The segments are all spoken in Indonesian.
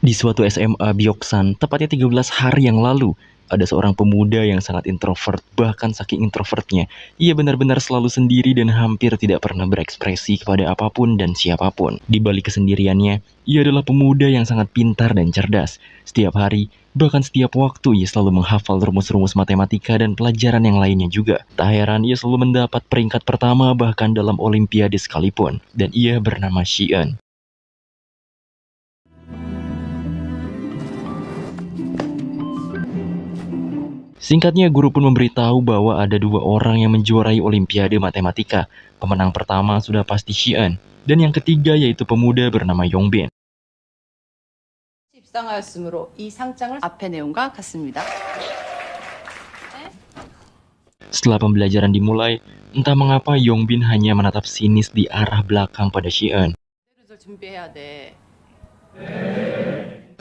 Di suatu SMA Bioksan, tepatnya 13 hari yang lalu, ada seorang pemuda yang sangat introvert, bahkan saking introvertnya. Ia benar-benar selalu sendiri dan hampir tidak pernah berekspresi kepada apapun dan siapapun. Di balik kesendiriannya, ia adalah pemuda yang sangat pintar dan cerdas. Setiap hari, bahkan setiap waktu, ia selalu menghafal rumus-rumus matematika dan pelajaran yang lainnya juga. Tak heran, ia selalu mendapat peringkat pertama bahkan dalam olimpiade sekalipun. Dan ia bernama Xian. Singkatnya, guru pun memberitahu bahwa ada dua orang yang menjuarai Olimpiade Matematika. Pemenang pertama sudah pasti Xian, dan yang ketiga yaitu pemuda bernama Yongbin. 입상하였으므로 이 상장을 앞의 내용과 같습니다. Setelah pembelajaran dimulai, entah mengapa Yongbin hanya menatap sinis di arah belakang pada Xian. 준비해야 돼.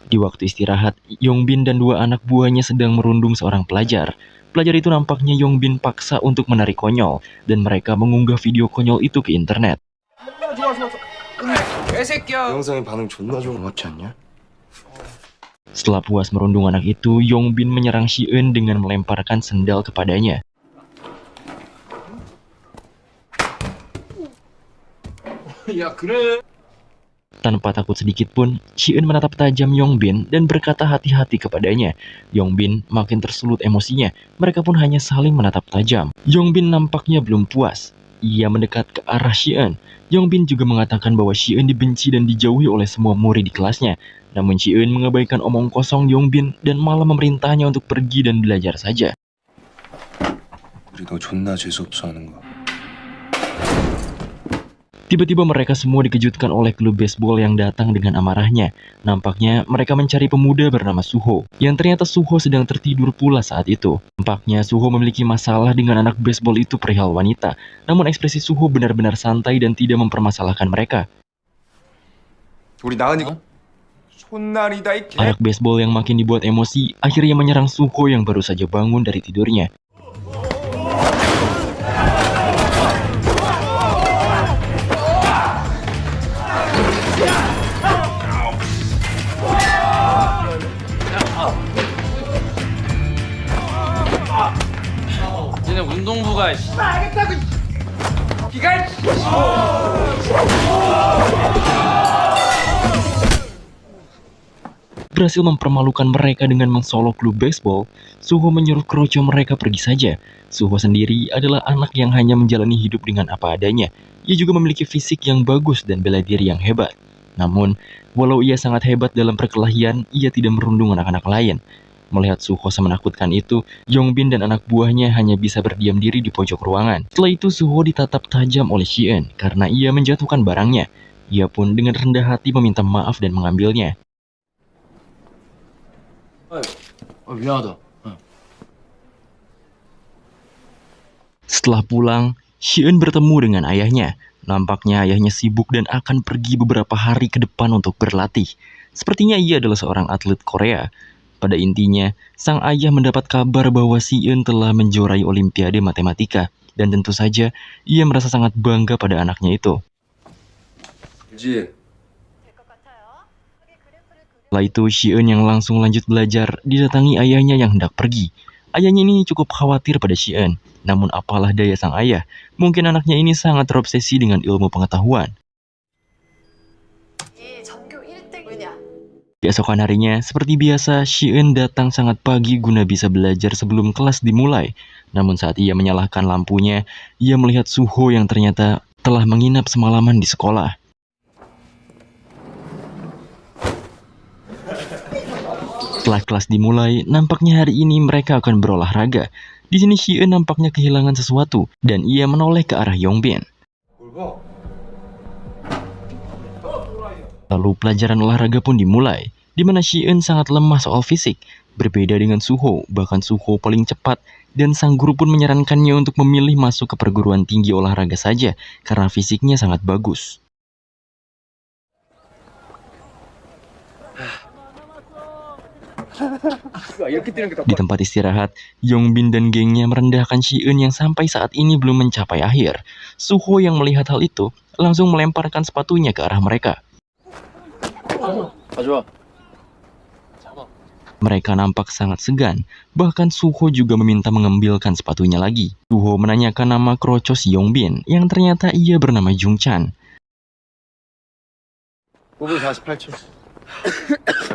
Di waktu istirahat, Yongbin dan dua anak buahnya sedang merundung seorang pelajar. Pelajar itu nampaknya Yongbin paksa untuk menarik konyol, dan mereka mengunggah video konyol itu ke internet. 영상의 반응 존나 좋은 거 같지 않냐? Setelah puas merundung anak itu, Yongbin menyerang Xian dengan melemparkan sendal kepadanya. 야 그래. Tanpa takut sedikit pun, Xian menatap tajam Yongbin dan berkata hati-hati kepadanya. Yongbin makin tersulut emosinya, mereka pun hanya saling menatap tajam. Yongbin nampaknya belum puas. Ia mendekat ke arah Xian. Yongbin juga mengatakan bahwa Xian dibenci dan dijauhi oleh semua murid di kelasnya. Namun Xian mengabaikan omong kosong Yongbin dan malah memerintahnya untuk pergi dan belajar saja. 우리 너 존나 재수없어 하는 거. Tiba-tiba mereka semua dikejutkan oleh klub baseball yang datang dengan amarahnya. Nampaknya mereka mencari pemuda bernama Suho, yang ternyata Suho sedang tertidur pula saat itu. Nampaknya Suho memiliki masalah dengan anak baseball itu perihal wanita, namun ekspresi Suho benar-benar santai dan tidak mempermasalahkan mereka. 우리 나은이가 손날이다 이 개. Anak baseball yang makin dibuat emosi, akhirnya menyerang Suho yang baru saja bangun dari tidurnya. 얘네 운동부가 Berhasil mempermalukan mereka dengan mensolo klub baseball, Suho menyuruh kroco mereka pergi saja. Suho sendiri adalah anak yang hanya menjalani hidup dengan apa adanya. Ia juga memiliki fisik yang bagus dan bela diri yang hebat. Namun, walau ia sangat hebat dalam perkelahian, ia tidak merundung anak-anak lain. Melihat Suho semenakutkan itu, Yongbin dan anak buahnya hanya bisa berdiam diri di pojok ruangan. Setelah itu Suho ditatap tajam oleh Xian karena ia menjatuhkan barangnya. Ia pun dengan rendah hati meminta maaf dan mengambilnya. 미안하다. Setelah pulang, Xian bertemu dengan ayahnya. Nampaknya ayahnya sibuk dan akan pergi beberapa hari ke depan untuk berlatih. Sepertinya ia adalah seorang atlet Korea. Pada intinya, sang ayah mendapat kabar bahwa Xian telah menjuarai Olimpiade Matematika. Dan tentu saja, ia merasa sangat bangga pada anaknya itu. 그지. Setelah itu, Xian yang langsung lanjut belajar didatangi ayahnya yang hendak pergi. Ayahnya ini cukup khawatir pada Xian. Namun apalah daya sang ayah, mungkin anaknya ini sangat terobsesi dengan ilmu pengetahuan. Keesokan harinya, seperti biasa, Xian datang sangat pagi guna bisa belajar sebelum kelas dimulai. Namun saat ia menyalakan lampunya, ia melihat Suho yang ternyata telah menginap semalaman di sekolah. Setelah kelas dimulai, nampaknya hari ini mereka akan berolahraga. Di sini Xian nampaknya kehilangan sesuatu, dan ia menoleh ke arah Yongbin. Lalu pelajaran olahraga pun dimulai, di mana Xian sangat lemah soal fisik. Berbeda dengan Suho, bahkan Suho paling cepat, dan sang guru pun menyarankannya untuk memilih masuk ke perguruan tinggi olahraga saja, karena fisiknya sangat bagus. Di tempat istirahat, Yongbin dan gengnya merendahkan Xian yang sampai saat ini belum mencapai akhir. Suho yang melihat hal itu langsung melemparkan sepatunya ke arah mereka. 가져와. Mereka nampak sangat segan, bahkan Suho juga meminta mengambilkan sepatunya lagi. Suho menanyakan nama kroco si Yongbin, yang ternyata ia bernama Jungchan. 548초.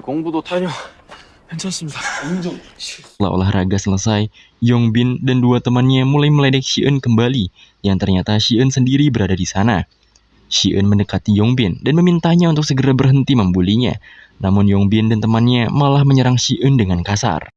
공부도 타냐? 괜찮습니다. Setelah olahraga selesai, Yongbin dan dua temannya mulai meledek Shi-eun kembali, yang ternyata Shi-eun sendiri berada di sana. Shi-eun mendekati Yongbin dan memintanya untuk segera berhenti membulinya. Namun Yongbin dan temannya malah menyerang Shi-eun dengan kasar.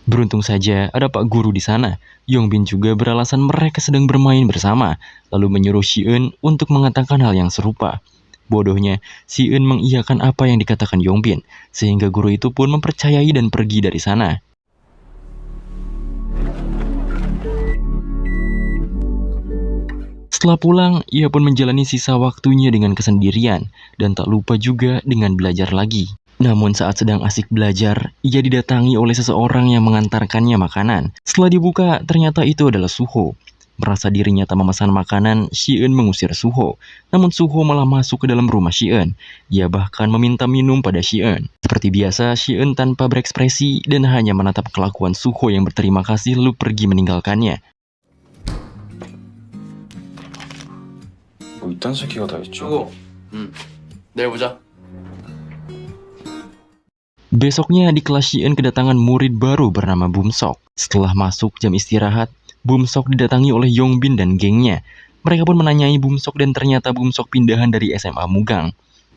Beruntung saja ada Pak Guru di sana. Yongbin juga beralasan mereka sedang bermain bersama, lalu menyuruh Shi-eun untuk mengatakan hal yang serupa. Bodohnya, Shi-eun mengiyakan apa yang dikatakan Yongbin, sehingga guru itu pun mempercayai dan pergi dari sana. Setelah pulang, ia pun menjalani sisa waktunya dengan kesendirian, dan tak lupa juga dengan belajar lagi. Namun saat sedang asik belajar, ia didatangi oleh seseorang yang mengantarkannya makanan. Setelah dibuka, ternyata itu adalah Suho. Merasa dirinya tak memesan makanan, Shi-eun mengusir Suho. Namun Suho malah masuk ke dalam rumah Shi-eun. Ia bahkan meminta minum pada Shi-eun. Seperti biasa, Shi-eun tanpa berekspresi dan hanya menatap kelakuan Suho yang berterima kasih lalu pergi meninggalkannya. 뭐 이딴 새끼가 다 있죠. 수고. 내일 보자. Besoknya di kelas Shi-eun kedatangan murid baru bernama Bumsok. Setelah masuk jam istirahat, Bumsok didatangi oleh Yongbin dan gengnya. Mereka pun menanyai Bumsok dan ternyata Bumsok pindahan dari SMA Mugang.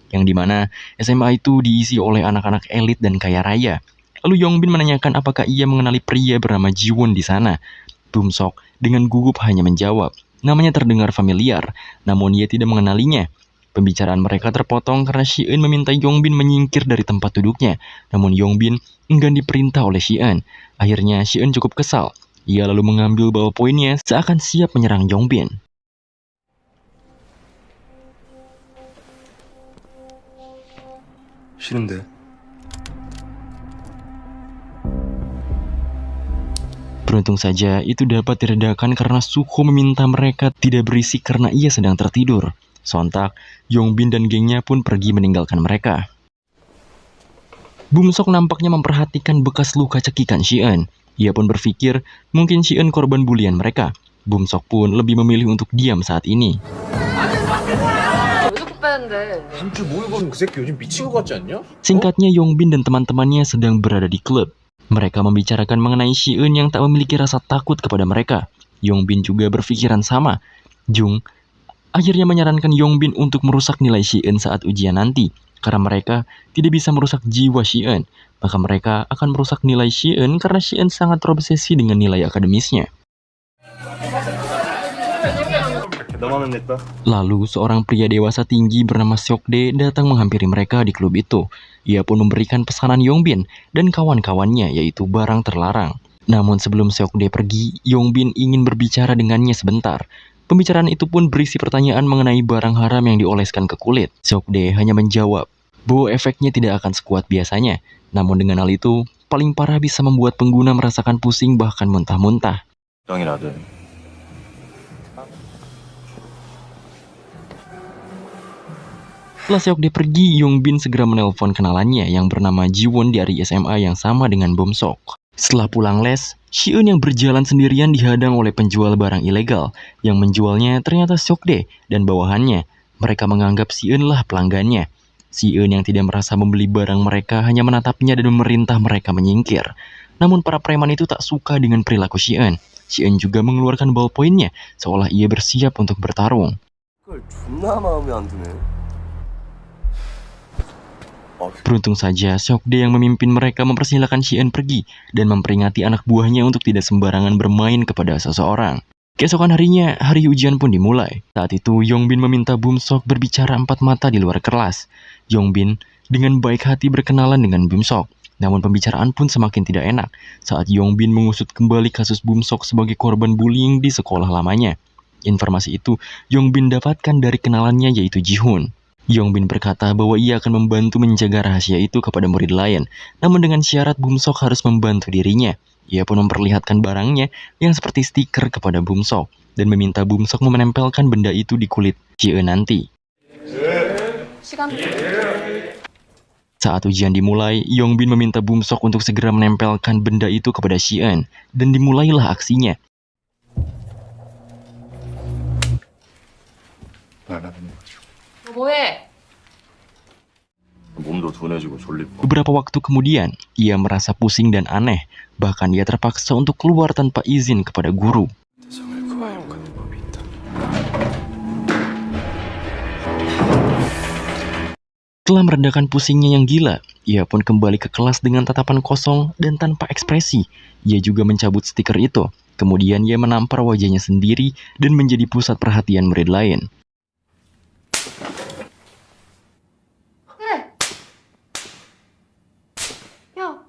Yang dimana SMA itu diisi oleh anak-anak elit dan kaya raya. Lalu Yongbin menanyakan apakah ia mengenali pria bernama Jiwon di sana. Bumsok dengan gugup hanya menjawab. Namanya terdengar familiar, namun ia tidak mengenalinya. Pembicaraan mereka terpotong karena Shi-eun meminta Yongbin menyingkir dari tempat duduknya. Namun Yongbin enggan diperintah oleh Shi-eun. Akhirnya Shi-eun cukup kesal. Ia lalu mengambil ballpointnya seakan siap menyerang Yongbin. 싫은데. Beruntung saja itu dapat diredakan karena Suho meminta mereka tidak berisik karena ia sedang tertidur. Sontak, Yongbin dan gengnya pun pergi meninggalkan mereka. Bumsok nampaknya memperhatikan bekas luka cekikan Shi-eun. Ia pun berpikir mungkin Shi-eun korban bulian mereka. Bumsok pun lebih memilih untuk diam saat ini. 한줄 모의고는 그 새끼 요즘 미친 것 같지 않냐? Singkatnya, Yongbin dan teman-temannya sedang berada di klub. Mereka membicarakan mengenai Shi-eun yang tak memiliki rasa takut kepada mereka. Yongbin juga berpikiran sama. Jung akhirnya menyarankan Yongbin untuk merusak nilai Shi-eun saat ujian nanti. Karena mereka tidak bisa merusak jiwa Shi-eun, maka mereka akan merusak nilai Shi-eun karena Shi-eun sangat terobsesi dengan nilai akademisnya. Lalu seorang pria dewasa tinggi bernama Seokdae datang menghampiri mereka di klub itu. Ia pun memberikan pesanan Yongbin dan kawan-kawannya, yaitu barang terlarang. Namun sebelum Seokdae pergi, Yongbin ingin berbicara dengannya sebentar. Pembicaraan itu pun berisi pertanyaan mengenai barang haram yang dioleskan ke kulit. Seokdae hanya menjawab bahwa efeknya tidak akan sekuat biasanya. Namun dengan hal itu, paling parah bisa membuat pengguna merasakan pusing bahkan muntah-muntah. Setelah Seokdae pergi, Yongbin segera menelpon kenalannya yang bernama Jiwon dari SMA yang sama dengan Bumsok. Setelah pulang les, Shi-eun yang berjalan sendirian dihadang oleh penjual barang ilegal. Yang menjualnya ternyata Seokdae dan bawahannya. Mereka menganggap Shi-eun lah pelanggannya. Shi-eun yang tidak merasa membeli barang mereka hanya menatapnya dan memerintah mereka menyingkir. Namun para preman itu tak suka dengan perilaku Shi-eun. Shi-eun juga mengeluarkan ballpointnya seolah ia bersiap untuk bertarung. Beruntung saja, Seokdae yang memimpin mereka mempersilahkan Shi-eun pergi dan memperingati anak buahnya untuk tidak sembarangan bermain kepada seseorang. Keesokan harinya, hari ujian pun dimulai. Saat itu, Yongbin meminta Bumsok berbicara empat mata di luar kelas. Yongbin dengan baik hati berkenalan dengan Bumsok. Namun pembicaraan pun semakin tidak enak saat Yongbin mengusut kembali kasus Bumsok sebagai korban bullying di sekolah lamanya. Informasi itu Yongbin dapatkan dari kenalannya yaitu Jihoon. Yongbin berkata bahwa ia akan membantu menjaga rahasia itu kepada murid lain, namun dengan syarat Bumsok harus membantu dirinya. Ia pun memperlihatkan barangnya yang seperti stiker kepada Bumsok dan meminta Bumsok menempelkan benda itu di kulit Si-eun nanti. 시간 Saat ujian dimulai, Yongbin meminta Bumsok untuk segera menempelkan benda itu kepada Si-eun dan dimulailah aksinya. 뭐해? 몸도 둔해지고 졸리고. Beberapa waktu kemudian, ia merasa pusing dan aneh. Bahkan ia terpaksa untuk keluar tanpa izin kepada guru. 대상을 그와역하는 법이 있다. Setelah meredakan pusingnya yang gila, ia pun kembali ke kelas dengan tatapan kosong dan tanpa ekspresi. Ia juga mencabut stiker itu. Kemudian ia menampar wajahnya sendiri dan menjadi pusat perhatian murid lain. 야,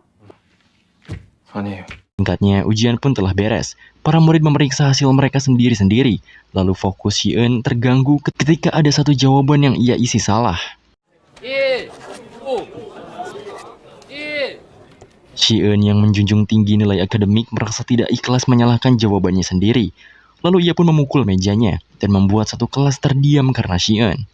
아니에요. Singkatnya, ujian pun telah beres. Para murid memeriksa hasil mereka sendiri-sendiri. Lalu fokus Si-eun terganggu ketika ada satu jawaban yang ia isi salah. 1, 5, 1. Si-eun yang menjunjung tinggi nilai akademik merasa tidak ikhlas menyalahkan jawabannya sendiri. Lalu ia pun memukul mejanya dan membuat satu kelas terdiam karena Si-eun.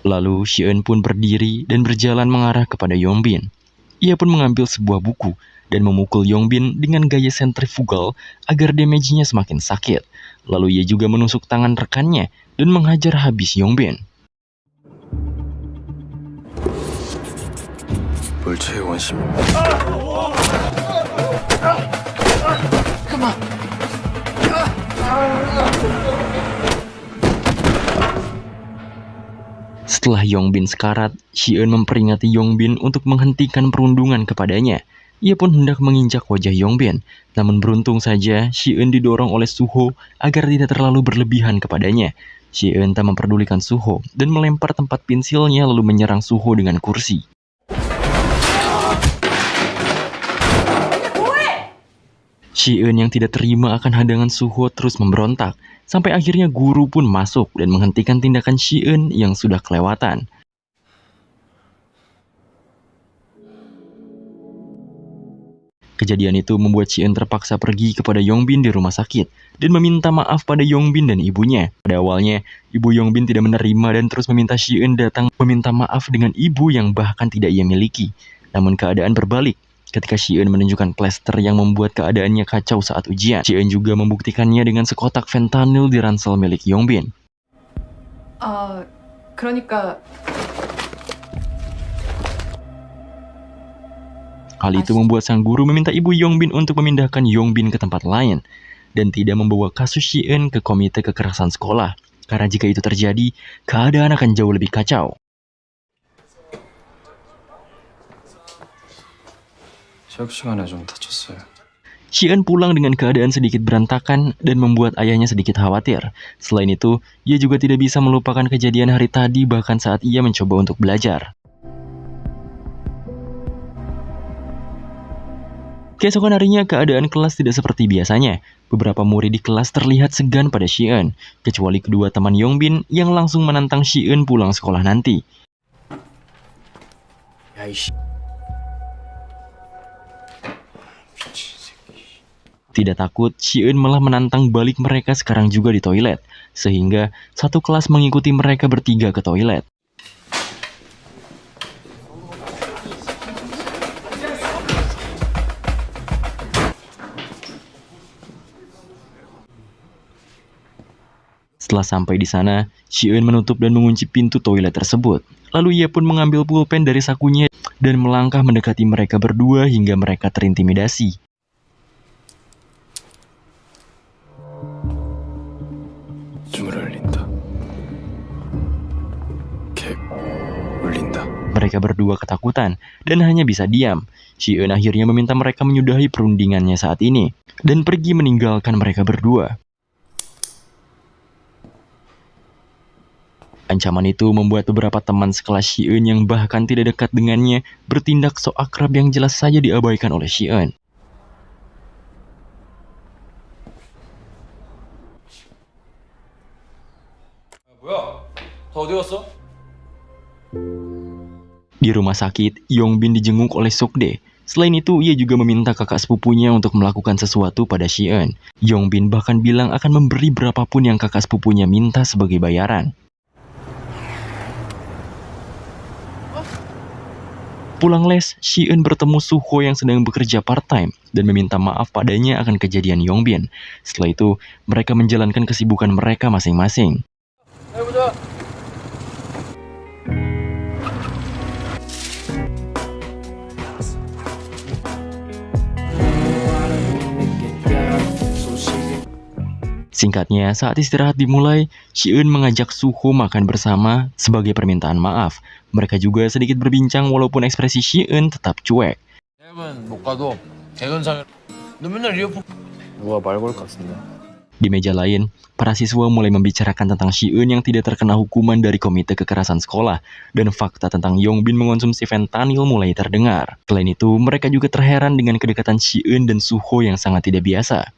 Lalu Si-eun pun berdiri dan berjalan mengarah kepada Yongbin. Ia pun mengambil sebuah buku dan memukul Yongbin dengan gaya sentrifugal agar damage-nya semakin sakit. Lalu ia juga menusuk tangan rekannya dan menghajar habis Yongbin. 물체의 원심. Setelah Yongbin sekarat, Si-eun memperingati Yongbin untuk menghentikan perundungan kepadanya. Ia pun hendak menginjak wajah Yongbin, namun beruntung saja Si-eun didorong oleh Suho agar tidak terlalu berlebihan kepadanya. Si-eun tak memperdulikan Suho dan melempar tempat pensilnya lalu menyerang Suho dengan kursi. Si-eun yang tidak terima akan hadangan Suho terus memberontak, sampai akhirnya guru pun masuk dan menghentikan tindakan Si-eun yang sudah kelewatan. Kejadian itu membuat Si-eun terpaksa pergi kepada Yongbin di rumah sakit dan meminta maaf pada Yongbin dan ibunya. Pada awalnya, ibu Yongbin tidak menerima dan terus meminta Si-eun datang meminta maaf dengan ibu yang bahkan tidak ia miliki. Namun keadaan berbalik. Ketika Si-eun menunjukkan plester yang membuat keadaannya kacau saat ujian, Si-eun juga membuktikannya dengan sekotak fentanyl di ransel milik Yongbin. 그러니까 Hal itu membuat sang guru meminta ibu Yongbin untuk memindahkan Yongbin ke tempat lain dan tidak membawa kasus Si-eun ke komite kekerasan sekolah. Karena jika itu terjadi, keadaan akan jauh lebih kacau. 체육 시간에 좀 다쳤어요. Si-eun pulang dengan keadaan sedikit berantakan dan membuat ayahnya sedikit khawatir. Selain itu, ia juga tidak bisa melupakan kejadian hari tadi bahkan saat ia mencoba untuk belajar. Keesokan harinya, keadaan kelas tidak seperti biasanya. Beberapa murid di kelas terlihat segan pada Si-eun, kecuali kedua teman Yongbin yang langsung menantang Si-eun pulang sekolah nanti. 야, 이씨. Tidak takut, Si-eun malah menantang balik mereka sekarang juga di toilet, sehingga satu kelas mengikuti mereka bertiga ke toilet. Setelah sampai di sana, Si-eun menutup dan mengunci pintu toilet tersebut. Lalu ia pun mengambil pulpen dari sakunya dan melangkah mendekati mereka berdua hingga mereka terintimidasi. 줌을 울린다. 객 울린다. Mereka berdua ketakutan dan hanya bisa diam. Si-eun akhirnya meminta mereka menyudahi perundingannya saat ini dan pergi meninggalkan mereka berdua. Ancaman itu membuat beberapa teman sekelas Si-eun yang bahkan tidak dekat dengannya bertindak sok akrab yang jelas saja diabaikan oleh Si-eun. 뭐야? 다 어디 갔어? Di rumah sakit, Yongbin dijenguk oleh Sokde. Selain itu, ia juga meminta kakak sepupunya untuk melakukan sesuatu pada Shi-eun. Yongbin bahkan bilang akan memberi berapapun yang kakak sepupunya minta sebagai bayaran. Pulang les, Shi-eun bertemu Suho yang sedang bekerja part-time dan meminta maaf padanya akan kejadian Yongbin. Setelah itu, mereka menjalankan kesibukan mereka masing-masing. 해보자. Singkatnya, saat istirahat dimulai, Shi-eun mengajak Suho makan bersama sebagai permintaan maaf. Mereka juga sedikit berbincang walaupun ekspresi Shi-eun tetap cuek. 햄은 못 가도 개근상에 너 맨날 이어폰 누가 말 걸 것 같은데. Di meja lain, para siswa mulai membicarakan tentang Shi-eun yang tidak terkena hukuman dari komite kekerasan sekolah, dan fakta tentang Yongbin mengonsumsi fentanyl mulai terdengar. Selain itu, mereka juga terheran dengan kedekatan Shi-eun dan Suho yang sangat tidak biasa.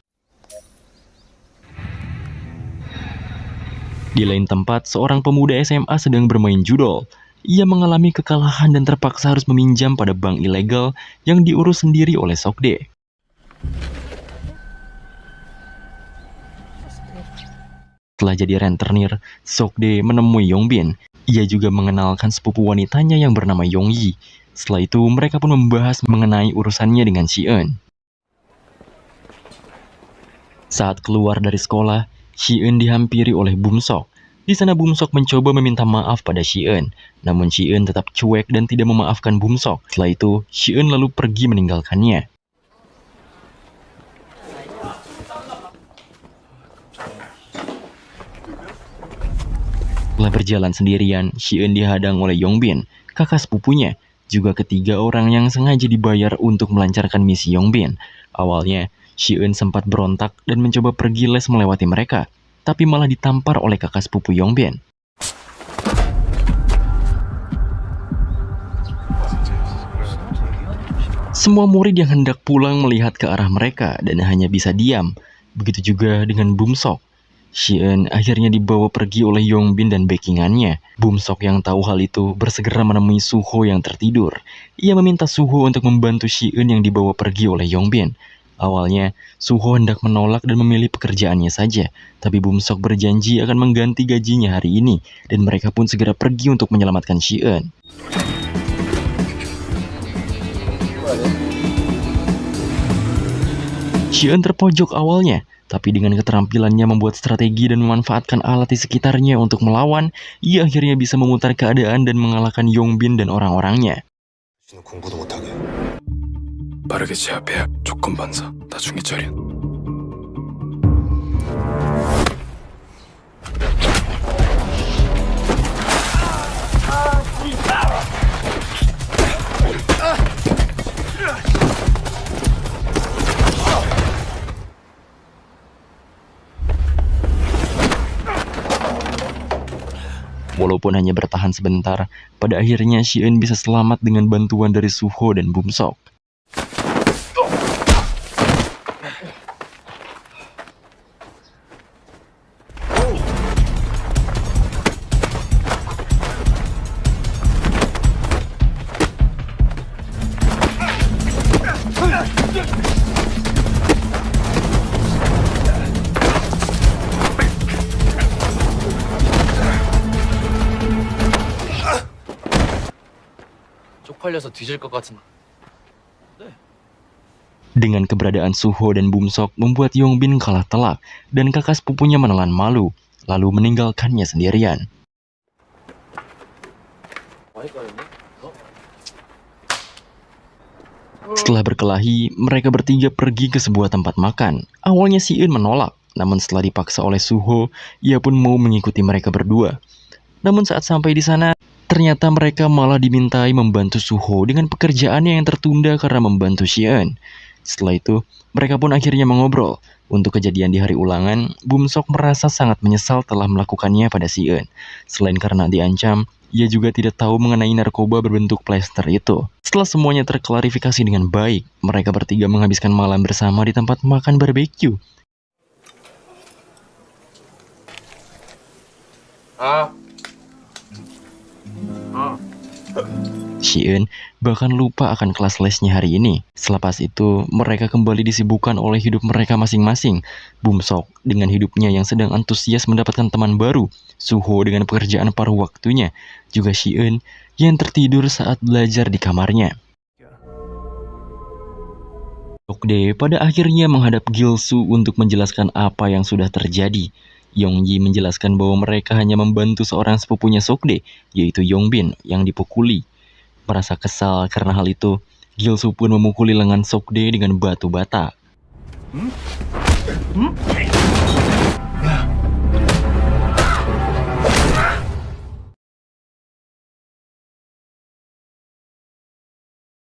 Di lain tempat, seorang pemuda SMA sedang bermain judol. Ia mengalami kekalahan dan terpaksa harus meminjam pada bank ilegal yang diurus sendiri oleh Sokde. Setelah jadi rentenir, Sokde menemui Yongbin. Ia juga mengenalkan sepupu wanitanya yang bernama Yongyi. Setelah itu, mereka pun membahas mengenai urusannya dengan Shi-eun. Saat keluar dari sekolah, Shi-eun dihampiri oleh Bum-sok. Di sana Bum-sok mencoba meminta maaf pada Shi-eun, namun Shi-eun tetap cuek dan tidak memaafkan Bum-sok. Setelah itu, Shi-eun lalu pergi meninggalkannya. Setelah berjalan sendirian, Shi-eun dihadang oleh Yongbin, kakak sepupunya, juga ketiga orang yang sengaja dibayar untuk melancarkan misi Yongbin. Awalnya, Shi-eun sempat berontak dan mencoba pergi les melewati mereka, tapi malah ditampar oleh kakak sepupu Yongbin. Semua murid yang hendak pulang melihat ke arah mereka dan hanya bisa diam. Begitu juga dengan Bum-sok. Shi-eun akhirnya dibawa pergi oleh Yongbin dan backingannya. Bum-sok yang tahu hal itu bersegera menemui Suho yang tertidur. Ia meminta Suho untuk membantu Shi-eun yang dibawa pergi oleh Yongbin. Awalnya, Suho hendak menolak dan memilih pekerjaannya saja, tapi Bum-sok berjanji akan mengganti gajinya hari ini, dan mereka pun segera pergi untuk menyelamatkan Shi-eun. Shi-eun terpojok awalnya, tapi dengan keterampilannya membuat strategi dan memanfaatkan alat di sekitarnya untuk melawan, ia akhirnya bisa memutar keadaan dan mengalahkan Yongbin dan orang-orangnya. 공부도 못하게. 빠르게 제압해야 조건 반사 나중에 처리. Walaupun hanya bertahan sebentar, pada akhirnya Shi-eun bisa selamat dengan bantuan dari Suho dan Bum-sok. 쪽팔려서 뒤질 것 같은. Dengan keberadaan Suho dan Bum-sok membuat Yongbin kalah telak, dan kakak sepupunya menelan malu, lalu meninggalkannya sendirian. Setelah berkelahi, mereka bertiga pergi ke sebuah tempat makan. Awalnya Shi-eun menolak, namun setelah dipaksa oleh Suho, ia pun mau mengikuti mereka berdua. Namun saat sampai di sana, ternyata mereka malah dimintai membantu Suho dengan pekerjaannya yang tertunda karena membantu Shi-eun. Setelah itu, mereka pun akhirnya mengobrol. Untuk kejadian di hari ulangan, Bum-sok merasa sangat menyesal telah melakukannya pada Shi-eun. Selain karena diancam, ia juga tidak tahu mengenai narkoba berbentuk plester itu. Setelah semuanya terklarifikasi dengan baik, mereka bertiga menghabiskan malam bersama di tempat makan barbeque. Shi-eun bahkan lupa akan kelas lesnya hari ini. Selepas itu, mereka kembali disibukkan oleh hidup mereka masing-masing. Bum-sok dengan hidupnya yang sedang antusias mendapatkan teman baru, Suho dengan pekerjaan paruh waktunya, juga Shi-eun yang tertidur saat belajar di kamarnya. Sokdae pada akhirnya menghadap Gilsu untuk menjelaskan apa yang sudah terjadi. Yongji menjelaskan bahwa mereka hanya membantu seorang sepupunya Sokdae, yaitu Yongbin, yang dipukuli. Merasa kesal karena hal itu, Gilsu pun memukuli lengan Sokdae dengan batu bata.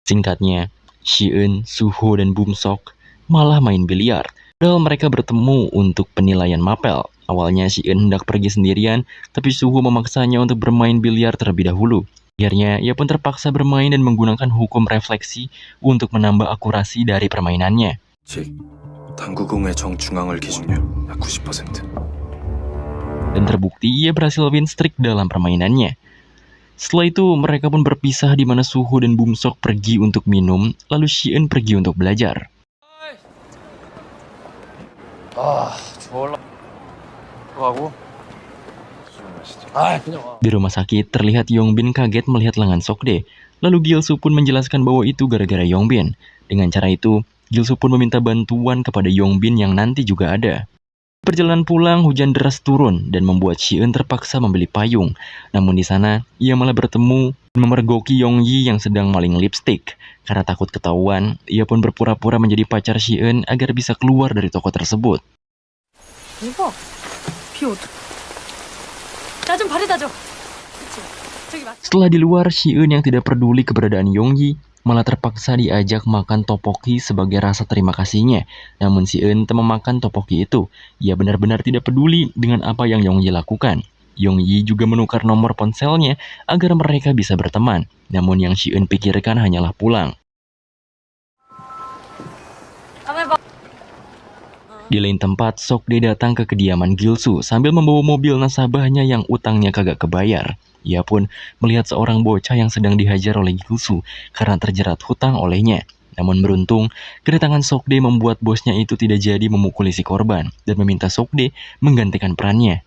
Singkatnya, Shi-eun, Suho, dan Bum-sok malah main biliar. Padahal mereka bertemu untuk penilaian mapel. Awalnya Shi-eun hendak pergi sendirian, tapi Suho memaksanya untuk bermain biliar terlebih dahulu. Akhirnya, ia pun terpaksa bermain dan menggunakan hukum refleksi untuk menambah akurasi dari permainannya. 즉, 당구공의 정중앙을 기준으로 약 90%. Dan terbukti ia berhasil win streak dalam permainannya. Setelah itu, mereka pun berpisah di mana Suho dan Bum-sok pergi untuk minum, lalu Shi-eun pergi untuk belajar. 졸라. 가고. 그냥 와. Di rumah sakit, terlihat Yongbin kaget melihat lengan Sokdae. Lalu Gilsu pun menjelaskan bahwa itu gara-gara Yongbin. Dengan cara itu, Gilsu pun meminta bantuan kepada Yongbin yang nanti juga ada. Perjalanan pulang, hujan deras turun dan membuat Shi-eun terpaksa membeli payung. Namun di sana, ia malah bertemu dan memergoki Yongji yang sedang maling lipstik. Karena takut ketahuan, ia pun berpura-pura menjadi pacar Shi-eun agar bisa keluar dari toko tersebut. 이거 비 오다. 나 좀 바래다 줘. 그치? 저기 맞. Setelah di luar, Shi-eun yang tidak peduli keberadaan Yongji malah terpaksa diajak makan topoki sebagai rasa terima kasihnya. Namun Shi-eun tak memakan topoki itu. Ia benar-benar tidak peduli dengan apa yang Yongji lakukan. Yongji juga menukar nomor ponselnya agar mereka bisa berteman. Namun yang Shi-eun pikirkan hanyalah pulang. Di lain tempat, Sokdae datang ke kediaman Gilsu sambil membawa mobil nasabahnya yang utangnya kagak kebayar. Ia pun melihat seorang bocah yang sedang dihajar oleh Gilsu karena terjerat hutang olehnya. Namun beruntung, kedatangan Sokdae membuat bosnya itu tidak jadi memukuli si korban dan meminta Sokdae menggantikan perannya.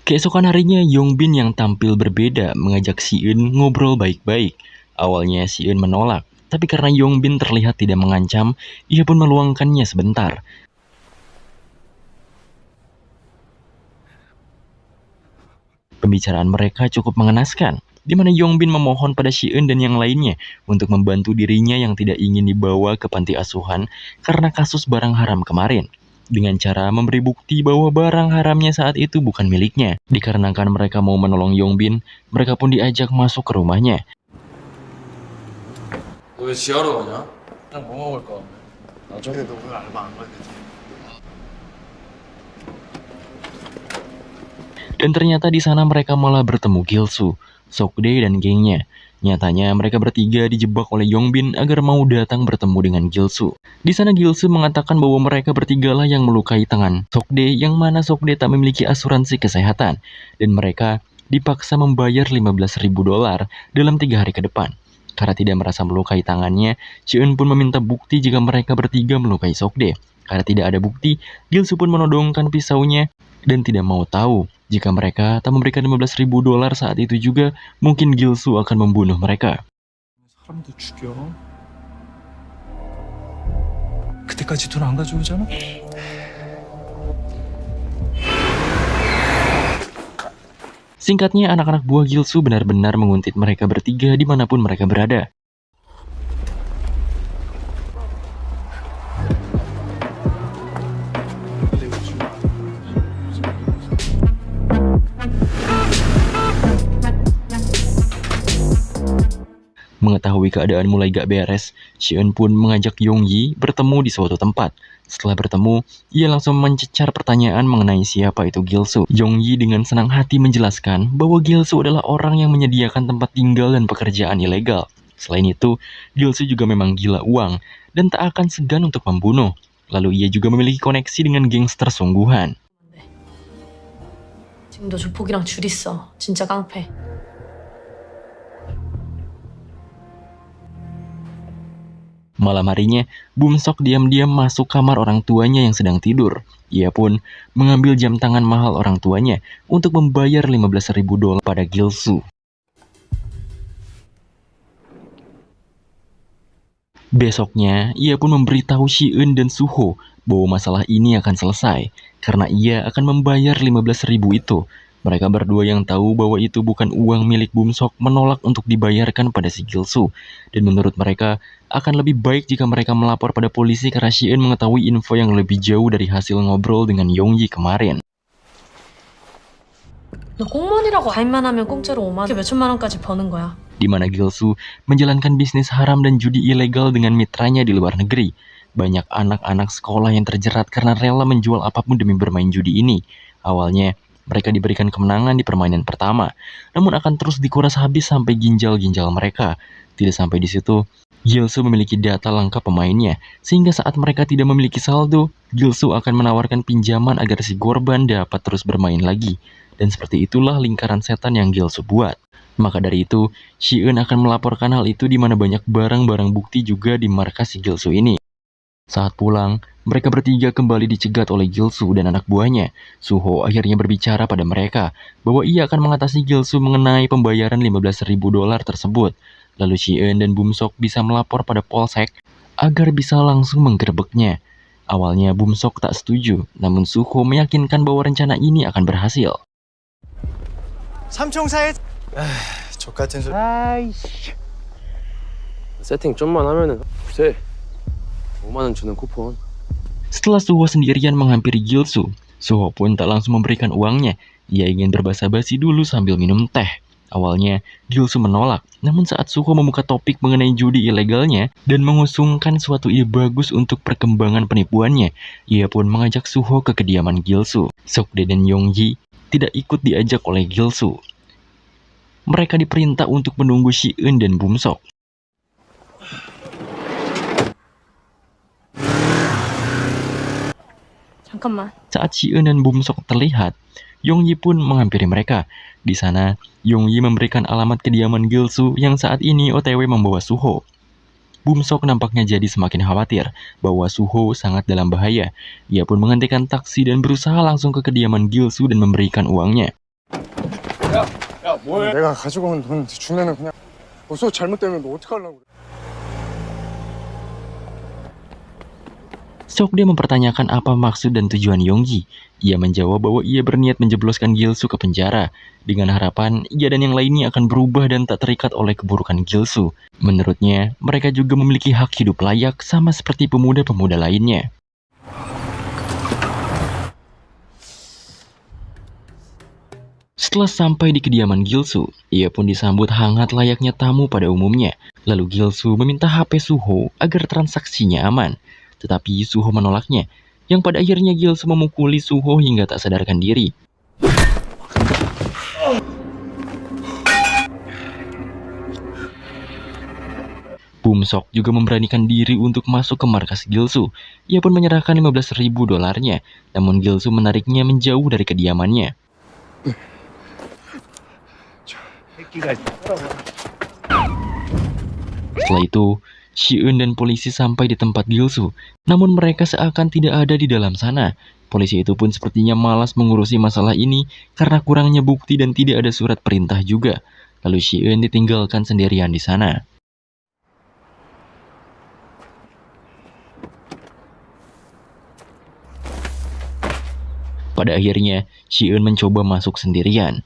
Keesokan harinya, Yongbin yang tampil berbeda mengajak Shi-eun ngobrol baik-baik. Awalnya Shi-eun menolak, tapi karena Yongbin terlihat tidak mengancam, ia pun meluangkannya sebentar. Pembicaraan mereka cukup mengenaskan, di mana Yongbin memohon pada Shi-eun dan yang lainnya untuk membantu dirinya yang tidak ingin dibawa ke panti asuhan karena kasus barang haram kemarin. Dengan cara memberi bukti bahwa barang haramnya saat itu bukan miliknya. Dikarenakan mereka mau menolong Yongbin, mereka pun diajak masuk ke rumahnya. 너 왜 지하로 가냐? 그냥 뭐 먹을 거야? 나좀. 근데 너 그거 알바 안 가야 되지. Dan ternyata di sana mereka malah bertemu Gilsu, Sokdae, dan gengnya. Nyatanya mereka bertiga dijebak oleh Yongbin agar mau datang bertemu dengan Gilsu. Di sana Gilsu mengatakan bahwa mereka bertigalah yang melukai tangan Sokdae, yang mana Sokdae tak memiliki asuransi kesehatan, dan mereka dipaksa membayar $15.000 dalam 3 hari ke depan. Karena tidak merasa melukai tangannya, Shi-eun pun meminta bukti jika mereka bertiga melukai Sokdae. Karena tidak ada bukti, Gilsu pun menodongkan pisaunya dan tidak mau tahu. Jika mereka tak memberikan $15.000 saat itu juga, mungkin Gilsu akan membunuh mereka. 사람도 죽여. 그때까지 돈 안 가져오잖아? Singkatnya, anak-anak buah Gilsu benar-benar menguntit mereka bertiga dimanapun mereka berada. Mengetahui keadaan mulai gak beres, Shi-eun pun mengajak Yongji bertemu di suatu tempat. Setelah bertemu, ia langsung mencecar pertanyaan mengenai siapa itu Gilsu. Yongji dengan senang hati menjelaskan bahwa Gilsu adalah orang yang menyediakan tempat tinggal dan pekerjaan ilegal. Selain itu, Gilsu juga memang gila uang dan tak akan segan untuk membunuh. Lalu ia juga memiliki koneksi dengan gangster sungguhan. 지금도 조폭이랑 줄 있어. 진짜 깡패. Malam harinya, Bumsok diam-diam masuk kamar orang tuanya yang sedang tidur. Ia pun mengambil jam tangan mahal orang tuanya untuk membayar $15.000 pada Gilsu. Besoknya, ia pun memberitahu Shi-eun dan Suho bahwa masalah ini akan selesai karena ia akan membayar 15.000 itu. Mereka berdua yang tahu bahwa itu bukan uang milik Bumsok menolak untuk dibayarkan pada si Gilsu. Dan menurut mereka, akan lebih baik jika mereka melapor pada polisi karena Shi-eun mengetahui info yang lebih jauh dari hasil ngobrol dengan Yonggi kemarin. 너 공무원이라고 가입만 하면 공짜로 5만 원, 몇천만 원까지 버는 거야. Di mana Gilsu menjalankan bisnis haram dan judi ilegal dengan mitranya di luar negeri. Banyak anak-anak sekolah yang terjerat karena rela menjual apapun demi bermain judi ini. Awalnya, mereka diberikan kemenangan di permainan pertama, namun akan terus dikuras habis sampai ginjal-ginjal mereka. Tidak sampai di situ, Gilsu memiliki data lengkap pemainnya, sehingga saat mereka tidak memiliki saldo, Gilsu akan menawarkan pinjaman agar si korban dapat terus bermain lagi. Dan seperti itulah lingkaran setan yang Gilsu buat. Maka dari itu, Shi-eun akan melaporkan hal itu di mana banyak barang-barang bukti juga di markas si Gilsu ini. Saat pulang, mereka bertiga kembali dicegat oleh Gilsu dan anak buahnya. Suho akhirnya berbicara pada mereka bahwa ia akan mengatasi Gilsu mengenai pembayaran $15.000 tersebut. Lalu Shi-eun dan Bumsok bisa melapor pada polsek agar bisa langsung menggerebeknya. Awalnya Bumsok tak setuju, namun Suho meyakinkan bahwa rencana ini akan berhasil. 삼총사의 족같은 소리. 세팅 좀만 하면은 돼. 5만 원 주는 쿠폰. Setelah Suho sendirian menghampiri Gilsu, Suho pun tak langsung memberikan uangnya. Ia ingin berbasa-basi dulu sambil minum teh. Awalnya, Gilsu menolak. Namun saat Suho membuka topik mengenai judi ilegalnya dan mengusungkan suatu ide bagus untuk perkembangan penipuannya, ia pun mengajak Suho ke kediaman Gilsu. Sokde dan Yonggi tidak ikut diajak oleh Gilsu. Mereka diperintah untuk menunggu Shi-eun dan Bumsok. 잠깐만. Saat Shi-eun dan Bumsok terlihat, Yonggi pun menghampiri mereka. Di sana, Yonggi memberikan alamat kediaman Gilsu yang saat ini OTW membawa Suho. Bumsok nampaknya jadi semakin khawatir bahwa Suho sangat dalam bahaya. Ia pun menghentikan taksi dan berusaha langsung ke kediaman Gilsu dan memberikan uangnya. 내가 가지고 온 돈 주면은 그냥 소 잘못되면 너 어떡하려고 그래. Sokde mempertanyakan apa maksud dan tujuan Yonggi. Ia menjawab bahwa ia berniat menjebloskan Gilsu ke penjara, dengan harapan ia dan yang lainnya akan berubah dan tak terikat oleh keburukan Gilsu. Menurutnya, mereka juga memiliki hak hidup layak sama seperti pemuda-pemuda lainnya. Setelah sampai di kediaman Gilsu, ia pun disambut hangat layaknya tamu pada umumnya. Lalu Gilsu meminta HP Suho agar transaksinya aman. Tetapi Suho menolaknya, yang pada akhirnya Gilsu memukuli Suho hingga tak sadarkan diri. Bumsok juga memberanikan diri untuk masuk ke markas Gilsu. Ia pun menyerahkan $15.000, namun Gilsu menariknya menjauh dari kediamannya. Setelah itu, Shi-eun dan polisi sampai di tempat Gilsu, namun mereka seakan tidak ada di dalam sana. Polisi itu pun sepertinya malas mengurusi masalah ini karena kurangnya bukti dan tidak ada surat perintah juga. Lalu Shi-eun ditinggalkan sendirian di sana. Pada akhirnya, Shi-eun mencoba masuk sendirian.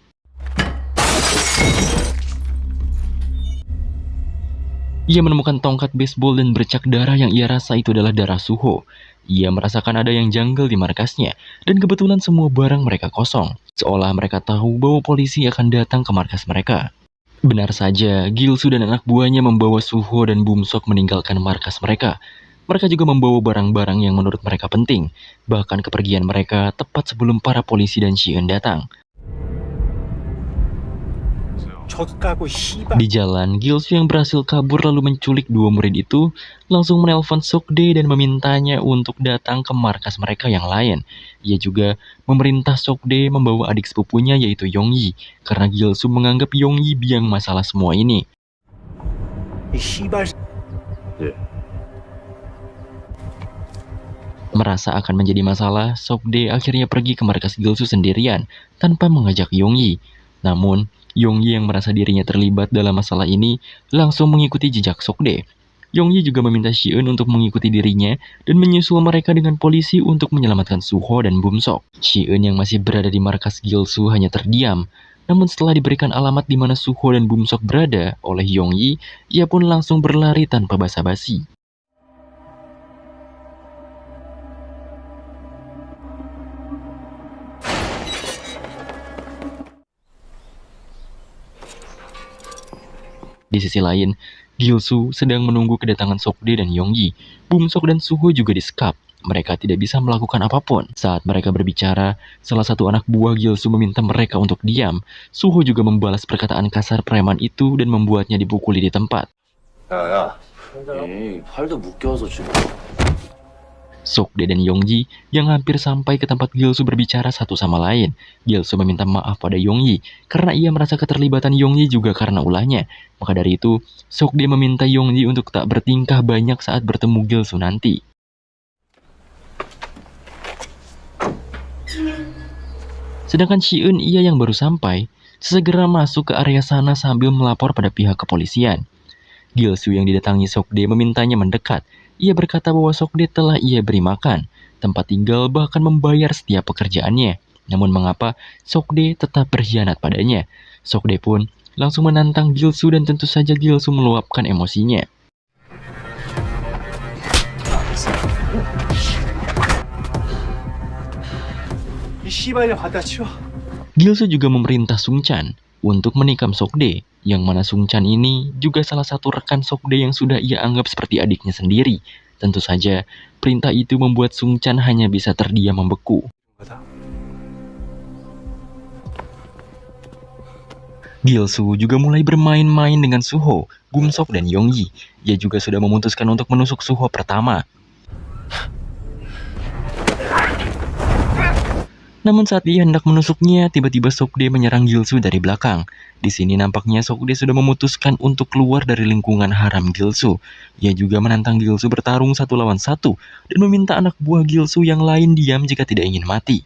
Ia menemukan tongkat baseball dan bercak darah yang ia rasa itu adalah darah Suho. Ia merasakan ada yang janggal di markasnya, dan kebetulan semua barang mereka kosong. Seolah mereka tahu bahwa polisi akan datang ke markas mereka. Benar saja, Gilsu dan anak buahnya membawa Suho dan Bumsok meninggalkan markas mereka. Mereka juga membawa barang-barang yang menurut mereka penting. Bahkan kepergian mereka tepat sebelum para polisi dan Shi-eun datang. Di jalan, Gilsu yang berhasil kabur lalu menculik dua murid itu langsung menelpon Sokde dan memintanya untuk datang ke markas mereka yang lain. Ia juga memerintah Sokde membawa adik sepupunya yaitu Yongyi karena Gilsu menganggap Yongyi biang masalah semua ini. Merasa akan menjadi masalah, Sokde akhirnya pergi ke markas Gilsu sendirian tanpa mengajak Yongyi. Namun, Yongyi yang merasa dirinya terlibat dalam masalah ini langsung mengikuti jejak Sokde. Yongyi juga meminta Shi-eun untuk mengikuti dirinya dan menyusul mereka dengan polisi untuk menyelamatkan Suho dan Bum-sok. Shi-eun yang masih berada di markas Gilsu hanya terdiam. Namun setelah diberikan alamat di mana Suho dan Bum-sok berada oleh Yongyi, ia pun langsung berlari tanpa basa-basi. Di sisi lain, Gilsu sedang menunggu kedatangan Sokde dan Yongyi. Bum-sok dan Suho juga disekap. Mereka tidak bisa melakukan apapun. Saat mereka berbicara, salah satu anak buah Gilsu meminta mereka untuk diam. Suho juga membalas perkataan kasar preman itu dan membuatnya dipukuli di tempat. 에이, 팔도 묶여서 지금. Sokde dan Yongji yang hampir sampai ke tempat Gilsu berbicara satu sama lain. Gilsu meminta maaf pada Yongyi karena ia merasa keterlibatan Yongyi juga karena ulahnya. Maka dari itu, Sokde meminta Yongji untuk tak bertingkah banyak saat bertemu Gilsu nanti. Sedangkan Shi-eun ia yang baru sampai, segera masuk ke area sana sambil melapor pada pihak kepolisian. Gilsu yang didatangi Sokde memintanya mendekat. Ia berkata bahwa Sokde telah ia beri makan, tempat tinggal bahkan membayar setiap pekerjaannya. Namun mengapa Sokde tetap berkhianat padanya? Sokde pun langsung menantang Gilsu dan tentu saja Gilsu meluapkan emosinya. Gilsu juga memerintah Sungchan untuk menikam Sokde, yang mana Sungchan ini juga salah satu rekan Sokde yang sudah ia anggap seperti adiknya sendiri. Tentu saja, perintah itu membuat Sungchan hanya bisa terdiam membeku. Gilsu juga mulai bermain-main dengan Suho, Bum-sok dan Yongyi. Ia juga sudah memutuskan untuk menusuk Suho pertama. Namun saat ia hendak menusuknya, tiba-tiba Sokde menyerang Gilsu dari belakang. Di sini nampaknya Sokde sudah memutuskan untuk keluar dari lingkungan haram Gilsu. Ia juga menantang Gilsu bertarung 1 lawan 1 dan meminta anak buah Gilsu yang lain diam jika tidak ingin mati.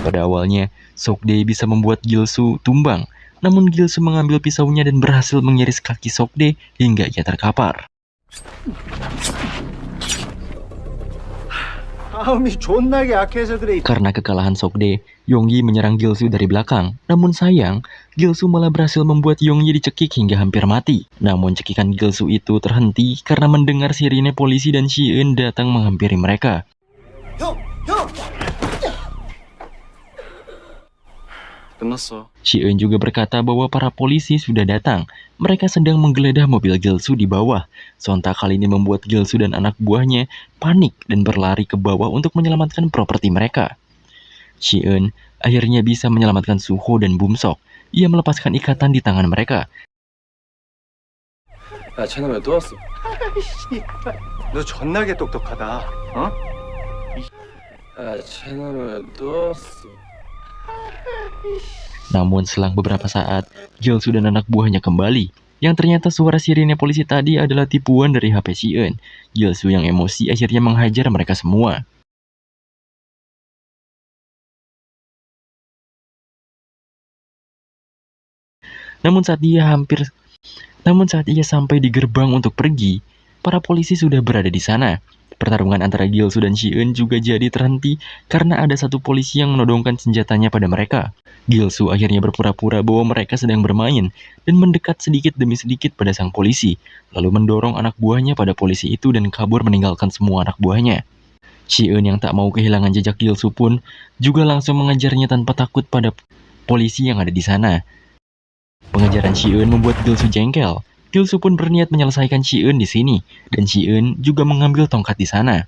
Pada awalnya, Sokde bisa membuat Gilsu tumbang. Namun Gilsu mengambil pisaunya dan berhasil mengiris kaki Sokde hingga ia terkapar. Karena kekalahan Sokde, Yongyi menyerang Gilsu dari belakang. Namun sayang, Gilsu malah berhasil membuat Yongyi dicekik hingga hampir mati. Namun cekikan Gilsu itu terhenti karena mendengar sirine polisi dan Shi-eun datang menghampiri mereka. 끝났어. Shi-eun juga berkata bahwa para polisi sudah datang. Mereka sedang menggeledah mobil Gilsu di bawah. Sontak hal ini membuat Gilsu dan anak buahnya panik dan berlari ke bawah untuk menyelamatkan properti mereka. Shi-eun akhirnya bisa menyelamatkan Suho dan Bum-sok. Ia melepaskan ikatan di tangan mereka. 야, 쟤는 왜 또 왔어? 너 존나게 똑똑하다. 어? 야, 쟤는 왜 또 왔어? Namun selang beberapa saat, Gilsu dan anak buahnya kembali. Yang ternyata suara sirine polisi tadi adalah tipuan dari HP Shi-eun. Gilsu yang emosi akhirnya menghajar mereka semua. Namun saat ia sampai di gerbang untuk pergi, para polisi sudah berada di sana. Pertarungan antara Gilsu dan Shi-eun juga jadi terhenti karena ada satu polisi yang menodongkan senjatanya pada mereka. Gilsu akhirnya berpura-pura bahwa mereka sedang bermain dan mendekat sedikit demi sedikit pada sang polisi, lalu mendorong anak buahnya pada polisi itu dan kabur meninggalkan semua anak buahnya. Shi-eun yang tak mau kehilangan jejak Gilsu pun juga langsung mengejarnya tanpa takut pada polisi yang ada di sana. Pengejaran Shi-eun membuat Gilsu jengkel. Gilsu pun berniat menyelesaikan Shi-eun di sini, dan Shi-eun juga mengambil tongkat di sana.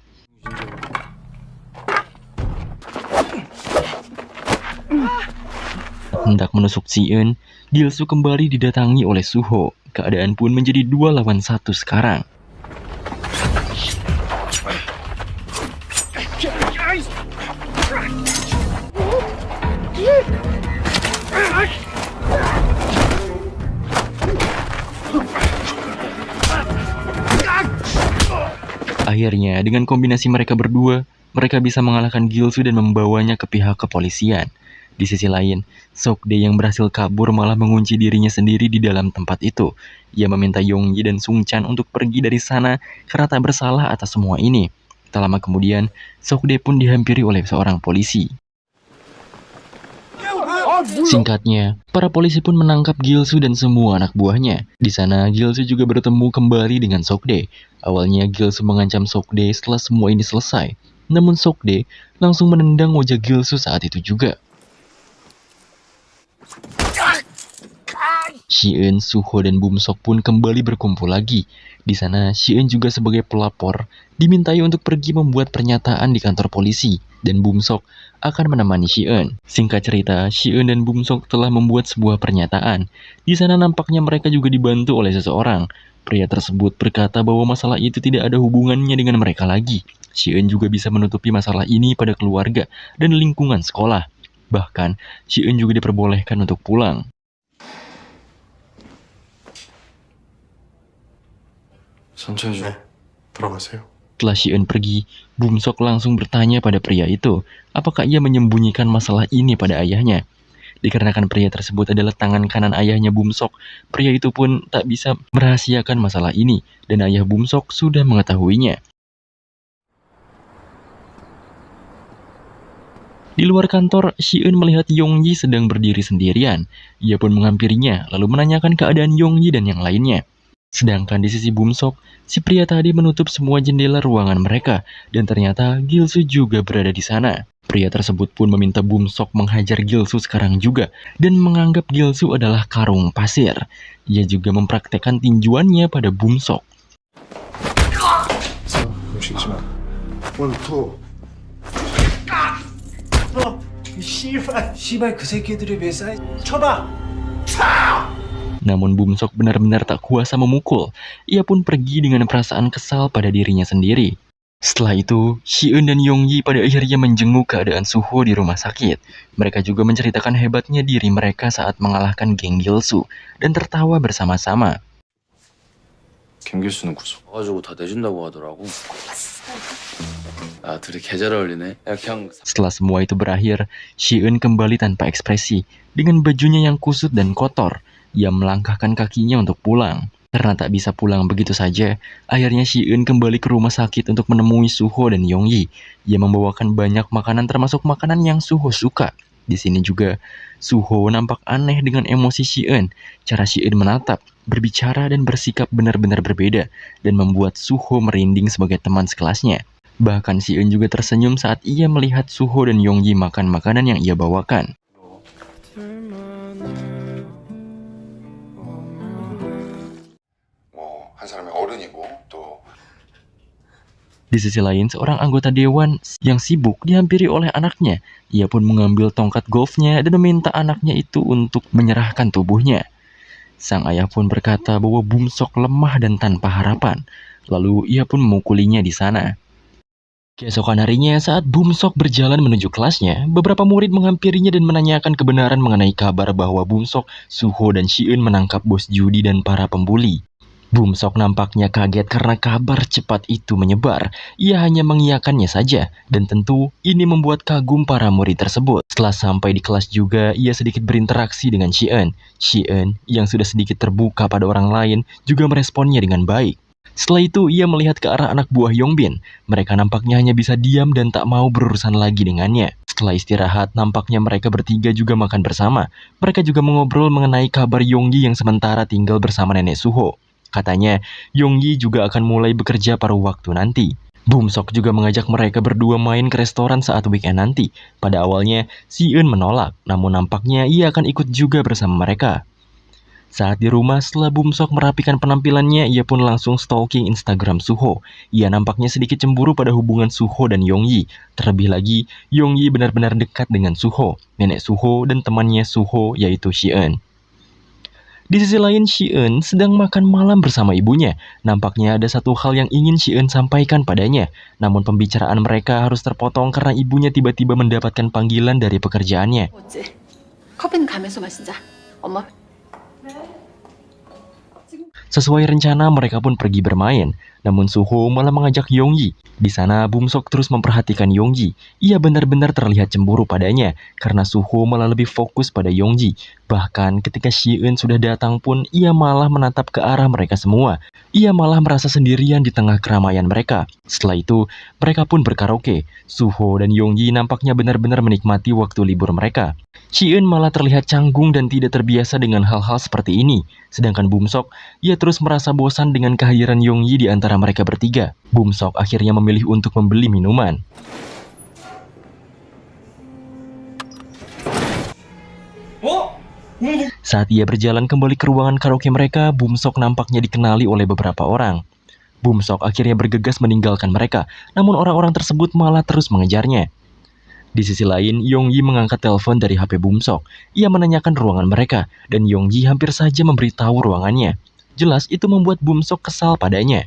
hendak menusuk Si-eun, Gil-soo kembali didatangi oleh Suho. Keadaan pun menjadi 2 lawan 1 sekarang. Akhirnya, dengan kombinasi mereka berdua, mereka bisa mengalahkan Gil-soo dan membawanya ke pihak kepolisian. Di sisi lain, Sok-dae yang berhasil kabur malah mengunci dirinya sendiri di dalam tempat itu. Ia meminta Yong-ji dan Sung-chan untuk pergi dari sana karena tak bersalah atas semua ini. Tak lama kemudian, Sok-dae pun dihampiri oleh seorang polisi. Singkatnya, para polisi pun menangkap Gil-soo dan semua anak buahnya. Di sana, Gil-soo juga bertemu kembali dengan Sok-dae. Awalnya, Gil-soo mengancam Sok-dae setelah semua ini selesai. Namun Sok-dae langsung menendang wajah Gil-soo saat itu juga. Si-eun, Suho, dan Bum-sok pun kembali berkumpul lagi. Di sana, Si-eun juga sebagai pelapor dimintai untuk pergi membuat pernyataan di kantor polisi, dan Bum-sok akan menemani Si-eun. Singkat cerita, Si-eun dan Bum-sok telah membuat sebuah pernyataan. Di sana nampaknya mereka juga dibantu oleh seseorang. Pria tersebut berkata bahwa masalah itu tidak ada hubungannya dengan mereka lagi. Si-eun juga bisa menutupi masalah ini pada keluarga dan lingkungan sekolah. Bahkan, Si-eun juga diperbolehkan untuk pulang. 천천히 좀 들어가세요. Setelah Si-eun pergi, Bum-sok langsung bertanya pada pria itu, apakah ia menyembunyikan masalah ini pada ayahnya. Dikarenakan pria tersebut adalah tangan kanan ayahnya Bum-sok, pria itu pun tak bisa merahasiakan masalah ini, dan ayah Bum-sok sudah mengetahuinya. Di luar kantor, Si-eun melihat Yong-ji sedang berdiri sendirian. Ia pun menghampirinya, lalu menanyakan keadaan Yong-ji dan yang lainnya. Sedangkan di sisi Bum-sok, si pria tadi menutup semua jendela ruangan mereka, dan ternyata Gil-soo juga berada di sana. Pria tersebut pun meminta Bum-sok menghajar Gil-soo sekarang juga, dan menganggap Gil-soo adalah karung pasir. Ia juga mempraktekkan tinjuannya pada Bum-sok. 움직이지 마. 원투. 씨발 그 새끼들이 왜 사이 쳐봐. Namun Bum-sok benar-benar tak kuasa memukul. Ia pun pergi dengan perasaan kesal pada dirinya sendiri. Setelah itu, Si-eun dan Yong-ji pada akhirnya menjenguk keadaan Suho di rumah sakit. Mereka juga menceritakan hebatnya diri mereka saat mengalahkan geng Gil-soo dan tertawa bersama-sama. 김길수는 구속. 와가지고 다 내준다고 하더라고. 아, 둘이 계절 어울리네. 야, 그냥 Setelah semua itu berakhir, Si-eun kembali tanpa ekspresi, dengan bajunya yang kusut dan kotor. Ia melangkahkan kakinya untuk pulang. Karena tak bisa pulang begitu saja, akhirnya Si-eun kembali ke rumah sakit untuk menemui Suho dan Yong-ji. Ia membawakan banyak makanan termasuk makanan yang Suho suka. Di sini juga, Suho nampak aneh dengan emosi Si-eun. Cara Si-eun menatap, berbicara dan bersikap benar-benar berbeda, dan membuat Suho merinding sebagai teman sekelasnya. Bahkan Si-eun juga tersenyum saat ia melihat Suho dan Yong-ji makan makanan yang ia bawakan. 한 사람의 어른이고 또 Di sisi lain, seorang anggota dewan yang sibuk dihampiri oleh anaknya. Ia pun mengambil tongkat golfnya dan meminta anaknya itu untuk menyerahkan tubuhnya. Sang ayah pun berkata bahwa Bum-sok lemah dan tanpa harapan. Lalu ia pun memukulinya di sana. Keesokan harinya, saat Bum-sok berjalan menuju kelasnya, beberapa murid menghampirinya dan menanyakan kebenaran mengenai kabar bahwa Bum-sok, Suho, dan Si-eun menangkap bos judi dan para pembuli. Bum-sok nampaknya kaget karena kabar cepat itu menyebar. Ia hanya mengiyakannya saja, dan tentu ini membuat kagum para murid tersebut. Setelah sampai di kelas juga, ia sedikit berinteraksi dengan Si-eun. Si-eun, yang sudah sedikit terbuka pada orang lain, juga meresponnya dengan baik. Setelah itu, ia melihat ke arah anak buah Yongbin. Mereka nampaknya hanya bisa diam dan tak mau berurusan lagi dengannya. Setelah istirahat, nampaknya mereka bertiga juga makan bersama. Mereka juga mengobrol mengenai kabar Yonggi yang sementara tinggal bersama nenek Suho. Katanya, Yonggi juga akan mulai bekerja paruh waktu nanti. Bum-sok juga mengajak mereka berdua main ke restoran saat weekend nanti. Pada awalnya, Si-eun menolak, namun nampaknya ia akan ikut juga bersama mereka. Saat di rumah, setelah Bumsok merapikan penampilannya, ia pun langsung stalking Instagram Suho. Ia nampaknya sedikit cemburu pada hubungan Suho dan Yongyi. Terlebih lagi, Yongyi benar-benar dekat dengan Suho, nenek Suho dan temannya Suho yaitu Shi-eun. Di sisi lain, Shi-eun sedang makan malam bersama ibunya. Nampaknya ada satu hal yang ingin Shi-eun sampaikan padanya. Namun pembicaraan mereka harus terpotong karena ibunya tiba-tiba mendapatkan panggilan dari pekerjaannya. 어째 컵은 가면서 마시자. 엄마. Sesuai rencana, mereka pun pergi bermain. Namun Suho malah mengajak Yongyi. Di sana, Bumsok terus memperhatikan Yongyi. Ia benar-benar terlihat cemburu padanya, karena Suho malah lebih fokus pada Yongyi. Bahkan ketika Shi-eun sudah datang pun, ia malah menatap ke arah mereka semua. Ia malah merasa sendirian di tengah keramaian mereka. Setelah itu, mereka pun berkaraoke. Suho dan Yongyi nampaknya benar-benar menikmati waktu libur mereka. Shi-eun malah terlihat canggung dan tidak terbiasa dengan hal-hal seperti ini. Sedangkan Bumsok, ia terus merasa bosan dengan kehadiran Yongyi di antara mereka bertiga. Bumsok akhirnya memilih untuk membeli minuman. Saat ia berjalan kembali ke ruangan karaoke mereka, Bumsok nampaknya dikenali oleh beberapa orang. Bumsok akhirnya bergegas meninggalkan mereka, namun orang-orang tersebut malah terus mengejarnya. Di sisi lain, Yongyi mengangkat telepon dari HP Bumsok. Ia menanyakan ruangan mereka, dan Yongyi hampir saja memberitahu ruangannya. Jelas itu membuat Bumsok kesal padanya.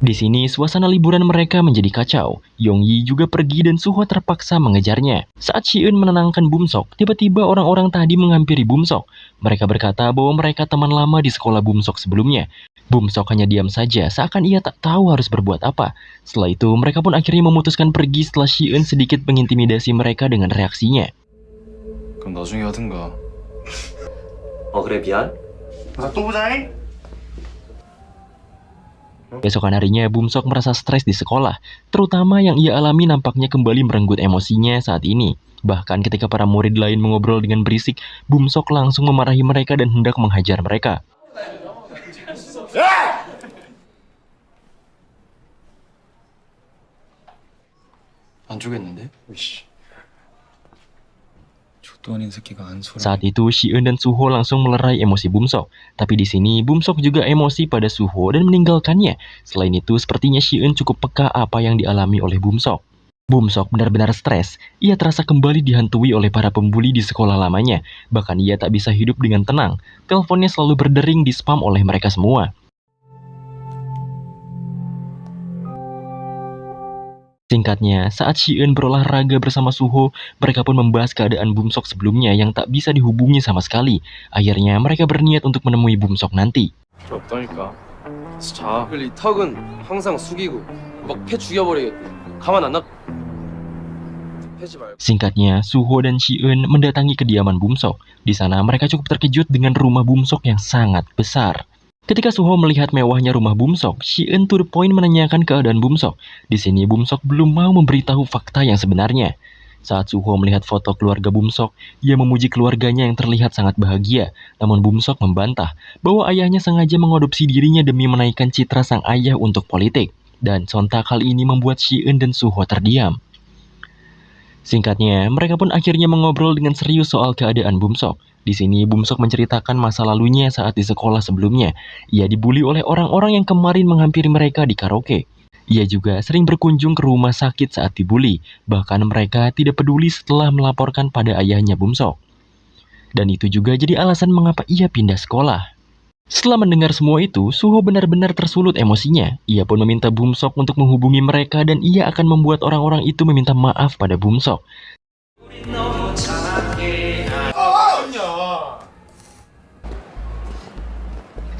Di sini, suasana liburan mereka menjadi kacau. Yongyi juga pergi dan Suho terpaksa mengejarnya. Saat Shi-eun menenangkan Bumsok, tiba-tiba orang-orang tadi menghampiri Bumsok. Mereka berkata bahwa mereka teman lama di sekolah Bumsok sebelumnya. Bumsok hanya diam saja, seakan ia tak tahu harus berbuat apa. Setelah itu, mereka pun akhirnya memutuskan pergi setelah Shi-eun sedikit mengintimidasi mereka dengan reaksinya. 그럼 나중에 하든가. 그래 미안. Besokan harinya, Bumsok merasa stres di sekolah. Terutama yang ia alami nampaknya kembali merenggut emosinya saat ini. Bahkan ketika para murid lain mengobrol dengan berisik, Bumsok langsung memarahi mereka dan hendak menghajar mereka. 안 주겠는데? 족도 아닌 새끼가 안 소리. Saat itu, Shi-eun dan Suho langsung melerai emosi Bumsok. Tapi di sini, Bumsok juga emosi pada Suho dan meninggalkannya. Selain itu, sepertinya Shi-eun cukup peka apa yang dialami oleh Bumsok. Bumsok benar-benar stres. Ia terasa kembali dihantui oleh para pembuli di sekolah lamanya. Bahkan ia tak bisa hidup dengan tenang. Teleponnya selalu berdering di spam oleh mereka semua. Singkatnya, saat Shi-eun berolahraga bersama Suho, mereka pun membahas keadaan Bumsok sebelumnya yang tak bisa dihubungi sama sekali. Akhirnya, mereka berniat untuk menemui Bumsok nanti. 필요 없다니까. 자. 이 턱은 항상 숙이고 막 패 죽여버리겠대. 가만 안 놔. 패지 말고. Singkatnya, Suho dan Shi-eun mendatangi kediaman Bumsok. Di sana, mereka cukup terkejut dengan rumah Bumsok yang sangat besar. Ketika Suho melihat mewahnya rumah Bumsok, Shi-eun to the point menanyakan keadaan Bumsok. Di sini Bumsok belum mau memberitahu fakta yang sebenarnya. Saat Suho melihat foto keluarga Bumsok, ia memuji keluarganya yang terlihat sangat bahagia. Namun Bumsok membantah bahwa ayahnya sengaja mengadopsi dirinya demi menaikkan citra sang ayah untuk politik. Dan sontak hal ini membuat Shi-eun dan Suho terdiam. Singkatnya, mereka pun akhirnya mengobrol dengan serius soal keadaan Bumsok. Di sini, Bumsok menceritakan masa lalunya saat di sekolah sebelumnya. Ia dibully oleh orang-orang yang kemarin menghampiri mereka di karaoke. Ia juga sering berkunjung ke rumah sakit saat dibully. Bahkan mereka tidak peduli setelah melaporkan pada ayahnya Bumsok. Dan itu juga jadi alasan mengapa ia pindah sekolah. Setelah mendengar semua itu, Suho benar-benar tersulut emosinya. Ia pun meminta Bumsok untuk menghubungi mereka dan ia akan membuat orang-orang itu meminta maaf pada Bumsok.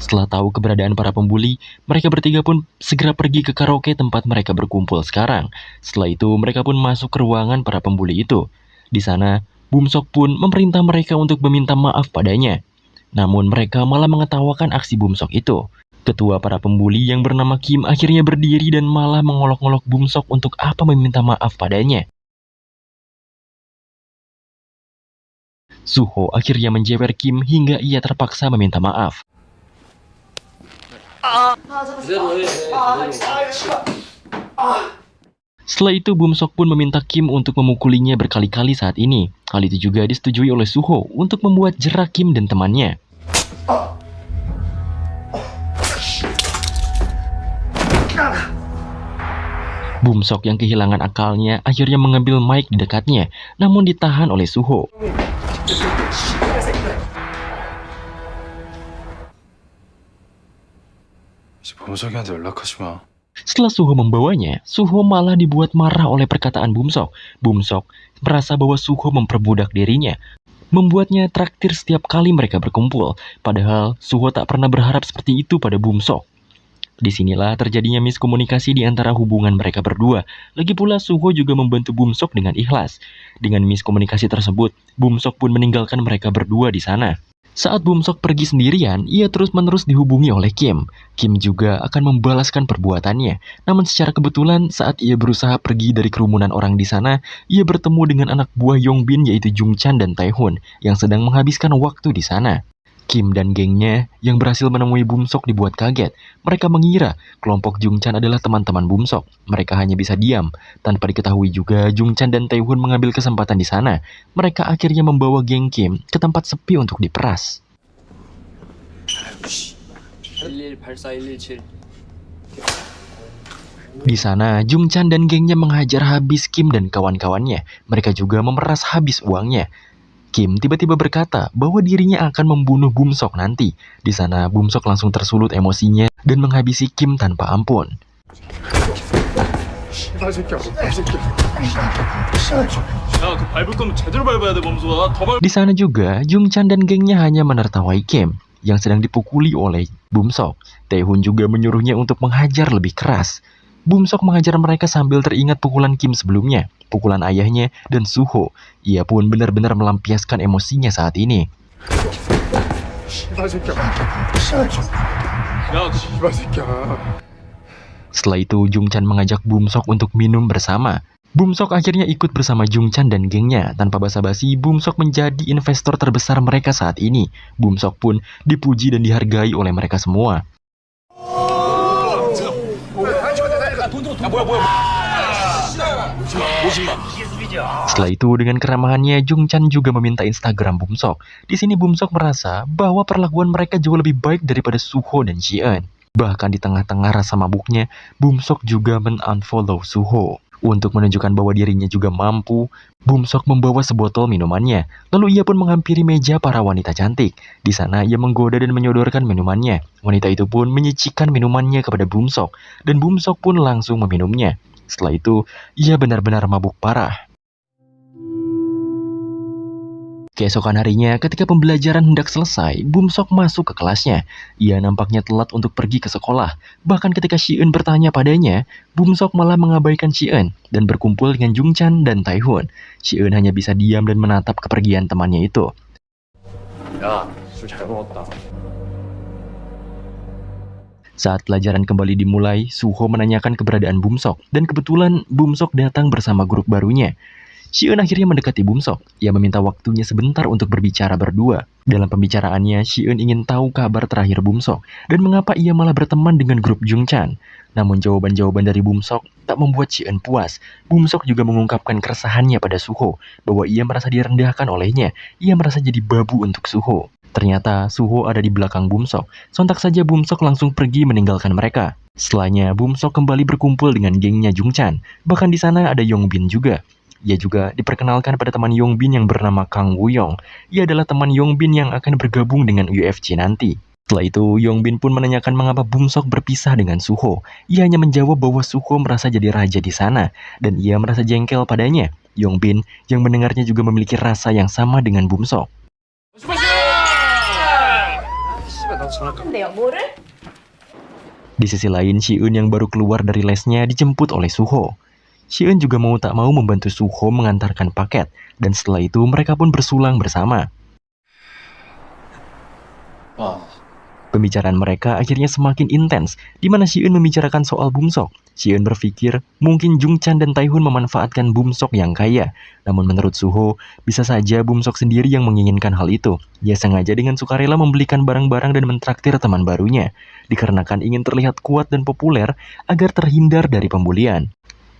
Setelah tahu keberadaan para pembuli, mereka bertiga pun segera pergi ke karaoke tempat mereka berkumpul sekarang. Setelah itu, mereka pun masuk ke ruangan para pembuli itu. Di sana, Bumsok pun memerintah mereka untuk meminta maaf padanya. Namun mereka malah mengetawakan aksi Bumsok itu. Ketua para pembuli yang bernama Kim akhirnya berdiri dan malah mengolok-olok Bumsok untuk apa meminta maaf padanya. Suho akhirnya menjewer Kim hingga ia terpaksa meminta maaf. Setelah itu Bumsok pun meminta Kim untuk memukulinya berkali-kali saat ini. Hal itu juga disetujui oleh Suho untuk membuat jera Kim dan temannya. Bumsok yang kehilangan akalnya akhirnya mengambil mic di dekatnya, namun ditahan oleh Suho. 이제 범석이한테 연락하지 마. Setelah Suho membawanya, Suho malah dibuat marah oleh perkataan Bumsok. Bumsok merasa bahwa Suho memperbudak dirinya, membuatnya traktir setiap kali mereka berkumpul. Padahal Suho tak pernah berharap seperti itu pada Bumsok. Disinilah terjadinya miskomunikasi di antara hubungan mereka berdua. Lagi pula Suho juga membantu Bumsok dengan ikhlas. Dengan miskomunikasi tersebut, Bumsok pun meninggalkan mereka berdua di sana. Saat Bumsok pergi sendirian, ia terus-menerus dihubungi oleh Kim. Kim juga akan membalaskan perbuatannya. Namun secara kebetulan saat ia berusaha pergi dari kerumunan orang di sana, ia bertemu dengan anak buah Yongbin yaitu Jungchan dan Taehoon yang sedang menghabiskan waktu di sana. Kim dan gengnya yang berhasil menemui Bumsok dibuat kaget. Mereka mengira kelompok Jungchan adalah teman-teman Bumsok. Mereka hanya bisa diam. Tanpa diketahui juga, Jungchan dan Taehoon mengambil kesempatan di sana. Mereka akhirnya membawa geng Kim ke tempat sepi untuk diperas. 1184117. Di sana, Jungchan dan gengnya menghajar habis Kim dan kawan-kawannya. Mereka juga memeras habis uangnya. Kim tiba-tiba berkata bahwa dirinya akan membunuh Bumsok nanti. Di sana, Bumsok langsung tersulut emosinya dan menghabisi Kim tanpa ampun. Di sana juga, Jungchan dan gengnya hanya menertawai Kim yang sedang dipukuli oleh Bumsok. Taehoon juga menyuruhnya untuk menghajar lebih keras. Bumsok mengajar mereka sambil teringat pukulan Kim sebelumnya, pukulan ayahnya dan Suho. Ia pun benar-benar melampiaskan emosinya saat ini. Setelah itu, Jungchan mengajak Bumsok untuk minum bersama. Bumsok akhirnya ikut bersama Jungchan dan gengnya. Tanpa basa-basi, Bumsok menjadi investor terbesar mereka saat ini. Bumsok pun dipuji dan dihargai oleh mereka semua. Setelah itu, dengan keramahannya, Jungchan juga meminta Instagram Bumsok. Di sini Bumsok merasa bahwa perlakuan mereka jauh lebih baik daripada Suho dan Ji-eun. Bahkan di tengah-tengah rasa mabuknya, Bumsok juga men-unfollow Suho. Untuk menunjukkan bahwa dirinya juga mampu, Bumsok membawa sebotol minumannya. Lalu ia pun menghampiri meja para wanita cantik. Di sana ia menggoda dan menyodorkan minumannya. Wanita itu pun menyicikan minumannya kepada Bumsok, dan Bumsok pun langsung meminumnya. Setelah itu, ia benar-benar mabuk parah. Keesokan harinya, ketika pembelajaran hendak selesai, Bumsok masuk ke kelasnya. Ia nampaknya telat untuk pergi ke sekolah. Bahkan ketika Ji-eun bertanya padanya, Bumsok malah mengabaikan Ji-eun dan berkumpul dengan Jungchan dan Taehoon. Ji-eun hanya bisa diam dan menatap kepergian temannya itu. 야, 술 잘 먹었다. Saat pelajaran kembali dimulai, Suho menanyakan keberadaan Bumsok, dan kebetulan Bumsok datang bersama grup barunya. Ji-eun akhirnya mendekati Bumsok. Ia meminta waktunya sebentar untuk berbicara berdua. Dalam pembicaraannya, Ji-eun ingin tahu kabar terakhir Bumsok dan mengapa ia malah berteman dengan grup Jungchan. Namun jawaban-jawaban dari Bumsok tak membuat Ji-eun puas. Bumsok juga mengungkapkan keresahannya pada Suho bahwa ia merasa direndahkan olehnya. Ia merasa jadi babu untuk Suho. Ternyata Suho ada di belakang Bumsok. Sontak saja Bumsok langsung pergi meninggalkan mereka. Setelahnya, Bumsok kembali berkumpul dengan gengnya Jungchan. Bahkan di sana ada Yongbin juga. Ia juga diperkenalkan pada teman Yongbin yang bernama Kang Woo-young. Ia adalah teman Yongbin yang akan bergabung dengan UFC nanti. Setelah itu, Yongbin pun menanyakan mengapa Bumsok berpisah dengan Suho. Ia hanya menjawab bahwa Suho merasa jadi raja di sana, dan ia merasa jengkel padanya. Yongbin yang mendengarnya juga memiliki rasa yang sama dengan Bumsok. Di sisi lain, Ji-eun yang baru keluar dari lesnya dijemput oleh Suho. Ji-eun juga mau tak mau membantu Suho mengantarkan paket, dan setelah itu mereka pun bersulang bersama. Pembicaraan mereka akhirnya semakin intens, di mana Ji-eun membicarakan soal Bumsok. Ji-eun berpikir mungkin Jungchan dan Taehoon memanfaatkan Bumsok yang kaya. Namun menurut Suho, bisa saja Bumsok sendiri yang menginginkan hal itu. Dia sengaja dengan sukarela membelikan barang-barang dan mentraktir teman barunya, dikarenakan ingin terlihat kuat dan populer agar terhindar dari pembulian.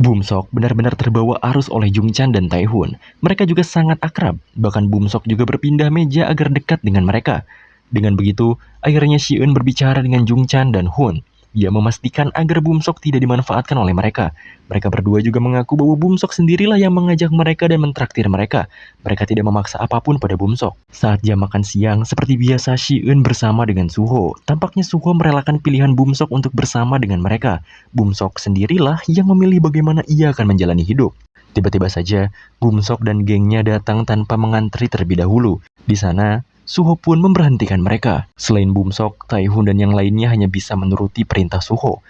Bumsok benar-benar terbawa arus oleh Jungchan dan Taehun. Mereka juga sangat akrab, bahkan Bumsok juga berpindah meja agar dekat dengan mereka. Dengan begitu, akhirnya Shi-eun berbicara dengan Jungchan dan Hun. Ia memastikan agar Bumsok tidak dimanfaatkan oleh mereka. Mereka berdua juga mengaku bahwa Bumsok sendirilah yang mengajak mereka dan mentraktir mereka. Mereka tidak memaksa apapun pada Bumsok. Saat jam makan siang, seperti biasa Shi-eun bersama dengan Suho. Tampaknya Suho merelakan pilihan Bumsok untuk bersama dengan mereka. Bumsok sendirilah yang memilih bagaimana ia akan menjalani hidup. Tiba-tiba saja, Bumsok dan gengnya datang tanpa mengantri terlebih dahulu. Di sana, Suho pun memberhentikan mereka. Selain Bumsok, Taehun dan yang lainnya hanya bisa menuruti perintah Suho.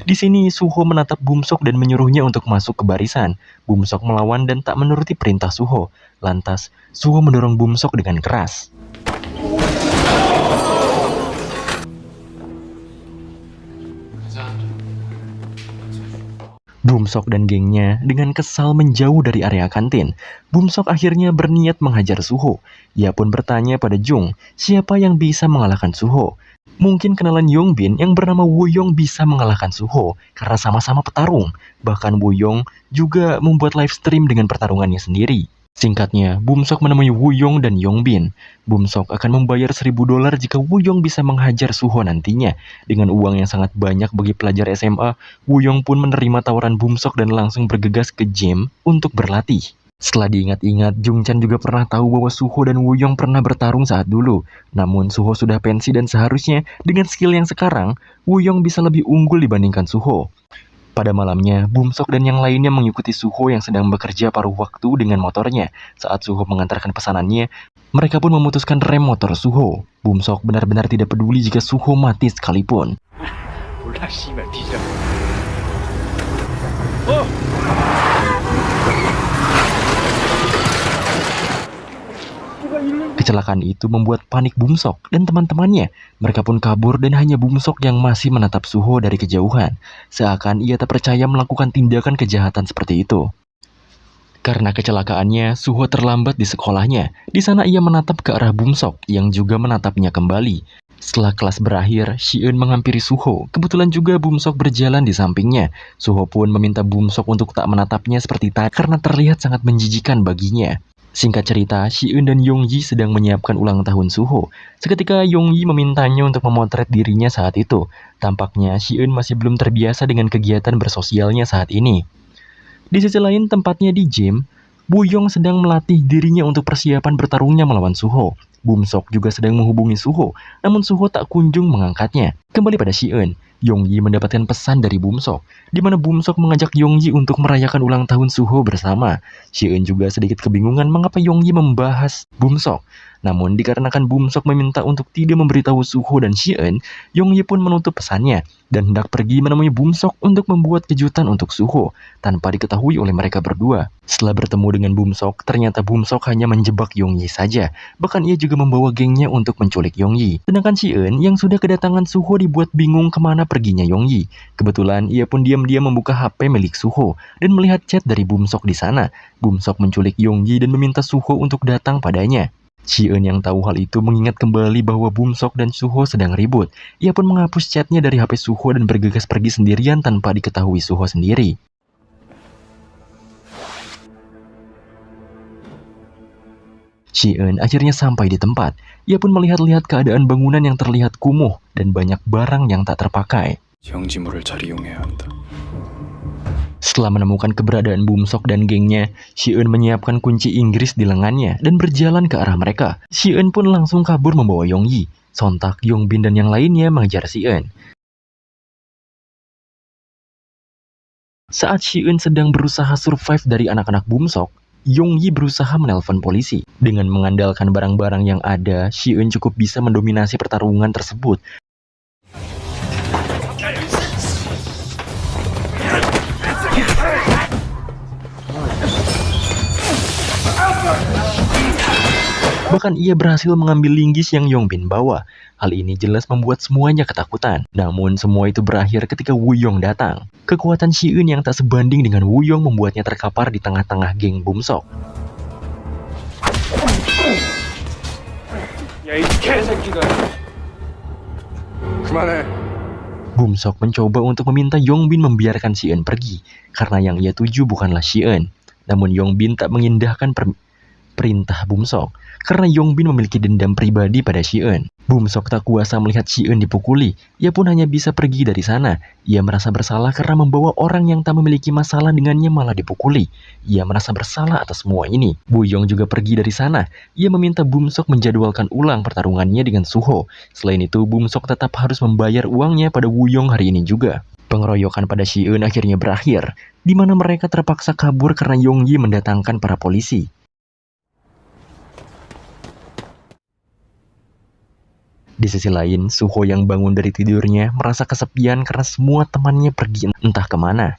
Di sini Suho menatap Bumsok dan menyuruhnya untuk masuk ke barisan. Bumsok melawan dan tak menuruti perintah Suho. Lantas, Suho mendorong Bumsok dengan keras. Bumsok dan gengnya dengan kesal menjauh dari area kantin. Bumsok akhirnya berniat menghajar Suho. Ia pun bertanya pada Jung, siapa yang bisa mengalahkan Suho? Mungkin kenalan Yongbin yang bernama Woo-yong bisa mengalahkan Suho karena sama-sama petarung. Bahkan Woo-yong juga membuat live stream dengan pertarungannya sendiri. Singkatnya, Bumsok menemui Woo-yong dan Yongbin. Bumsok akan membayar $1.000 jika Woo-yong bisa menghajar Suho nantinya. Dengan uang yang sangat banyak bagi pelajar SMA, Woo-yong pun menerima tawaran Bumsok dan langsung bergegas ke gym untuk berlatih. Setelah diingat-ingat, Jungchan juga pernah tahu bahwa Suho dan Woo-yong pernah bertarung saat dulu. Namun Suho sudah pensi dan seharusnya dengan skill yang sekarang, Woo-yong bisa lebih unggul dibandingkan Suho. Pada malamnya, Bumsok dan yang lainnya mengikuti Suho yang sedang bekerja paruh waktu dengan motornya. Saat Suho mengantarkan pesanannya, mereka pun memutuskan rem motor Suho. Bumsok benar-benar tidak peduli jika Suho mati sekalipun. Kecelakaan itu membuat panik Bumsok dan teman-temannya. Mereka pun kabur dan hanya Bumsok yang masih menatap Suho dari kejauhan. Seakan ia tak percaya melakukan tindakan kejahatan seperti itu. Karena kecelakaannya, Suho terlambat di sekolahnya. Di sana ia menatap ke arah Bumsok yang juga menatapnya kembali. Setelah kelas berakhir, Shi-eun menghampiri Suho. Kebetulan juga Bumsok berjalan di sampingnya. Suho pun meminta Bumsok untuk tak menatapnya seperti tadi karena terlihat sangat menjijikan baginya. Singkat cerita, Shi-eun dan Yongyi sedang menyiapkan ulang tahun Suho. Seketika Yongyi memintanya untuk memotret dirinya saat itu. Tampaknya Shi-eun masih belum terbiasa dengan kegiatan bersosialnya saat ini. Di sisi lain, tempatnya di gym, Woo-yong sedang melatih dirinya untuk persiapan bertarungnya melawan Suho. Bumsok juga sedang menghubungi Suho, namun Suho tak kunjung mengangkatnya. Kembali pada Shi-eun, Yongyi mendapatkan pesan dari Bumsok, di mana Bumsok mengajak Yongyi untuk merayakan ulang tahun Suho bersama. Shi-eun juga sedikit kebingungan mengapa Yongyi membahas Bumsok. Namun dikarenakan Bumsok meminta untuk tidak memberitahu Suho dan Shi-eun, Yongyi pun menutup pesannya dan hendak pergi menemui Bumsok untuk membuat kejutan untuk Suho tanpa diketahui oleh mereka berdua. Setelah bertemu dengan Bumsok, ternyata Bumsok hanya menjebak Yongyi saja. Bahkan ia juga membawa gengnya untuk menculik Yongyi. Sedangkan Shi-eun yang sudah kedatangan Suho dibuat bingung kemana perginya Yongyi. Kebetulan ia pun diam-diam membuka HP milik Suho dan melihat chat dari Bumsok di sana. Bumsok menculik Yongyi dan meminta Suho untuk datang padanya. Shi-eun yang tahu hal itu mengingat kembali bahwa Bumsok dan Suho sedang ribut. Ia pun menghapus chatnya dari HP Suho dan bergegas pergi sendirian tanpa diketahui Suho sendiri. Shi-eun akhirnya sampai di tempat. Ia pun melihat-lihat keadaan bangunan yang terlihat kumuh dan banyak barang yang tak terpakai. 정지물을 잘 이용해야 한다. Setelah menemukan keberadaan Bumsok dan gengnya, Shi-eun menyiapkan kunci Inggris di lengannya dan berjalan ke arah mereka. Shi-eun pun langsung kabur membawa Yongyi. Sontak Yongbin dan yang lainnya mengejar Shi-eun. Saat Shi-eun sedang berusaha survive dari anak-anak Bumsok, Yongyi berusaha menelpon polisi. Dengan mengandalkan barang-barang yang ada, Shi-eun cukup bisa mendominasi pertarungan tersebut. Bahkan ia berhasil mengambil linggis yang Yongbin bawa. Hal ini jelas membuat semuanya ketakutan. Namun semua itu berakhir ketika Woo-yong datang. Kekuatan Shi-eun yang tak sebanding dengan Woo-yong membuatnya terkapar di tengah-tengah geng Bumsok. 그만해. Bum-sok mencoba untuk meminta Yongbin membiarkan Si-eun pergi, karena yang ia tuju bukanlah Si-eun. Namun Yongbin tak mengindahkan perintah Bum-sok, karena Yongbin memiliki dendam pribadi pada Si-eun. Bum-sok tak kuasa melihat Si-eun dipukuli, ia pun hanya bisa pergi dari sana. Ia merasa bersalah karena membawa orang yang tak memiliki masalah dengannya malah dipukuli. Ia merasa bersalah atas semua ini. Bu-yong juga pergi dari sana. Ia meminta Bum-sok menjadwalkan ulang pertarungannya dengan Suho. Selain itu, Bum-sok tetap harus membayar uangnya pada Bu-yong hari ini juga. Pengeroyokan pada Si-eun akhirnya berakhir, di mana mereka terpaksa kabur karena Yonggi mendatangkan para polisi. Di sisi lain, Suho yang bangun dari tidurnya merasa kesepian karena semua temannya pergi entah kemana.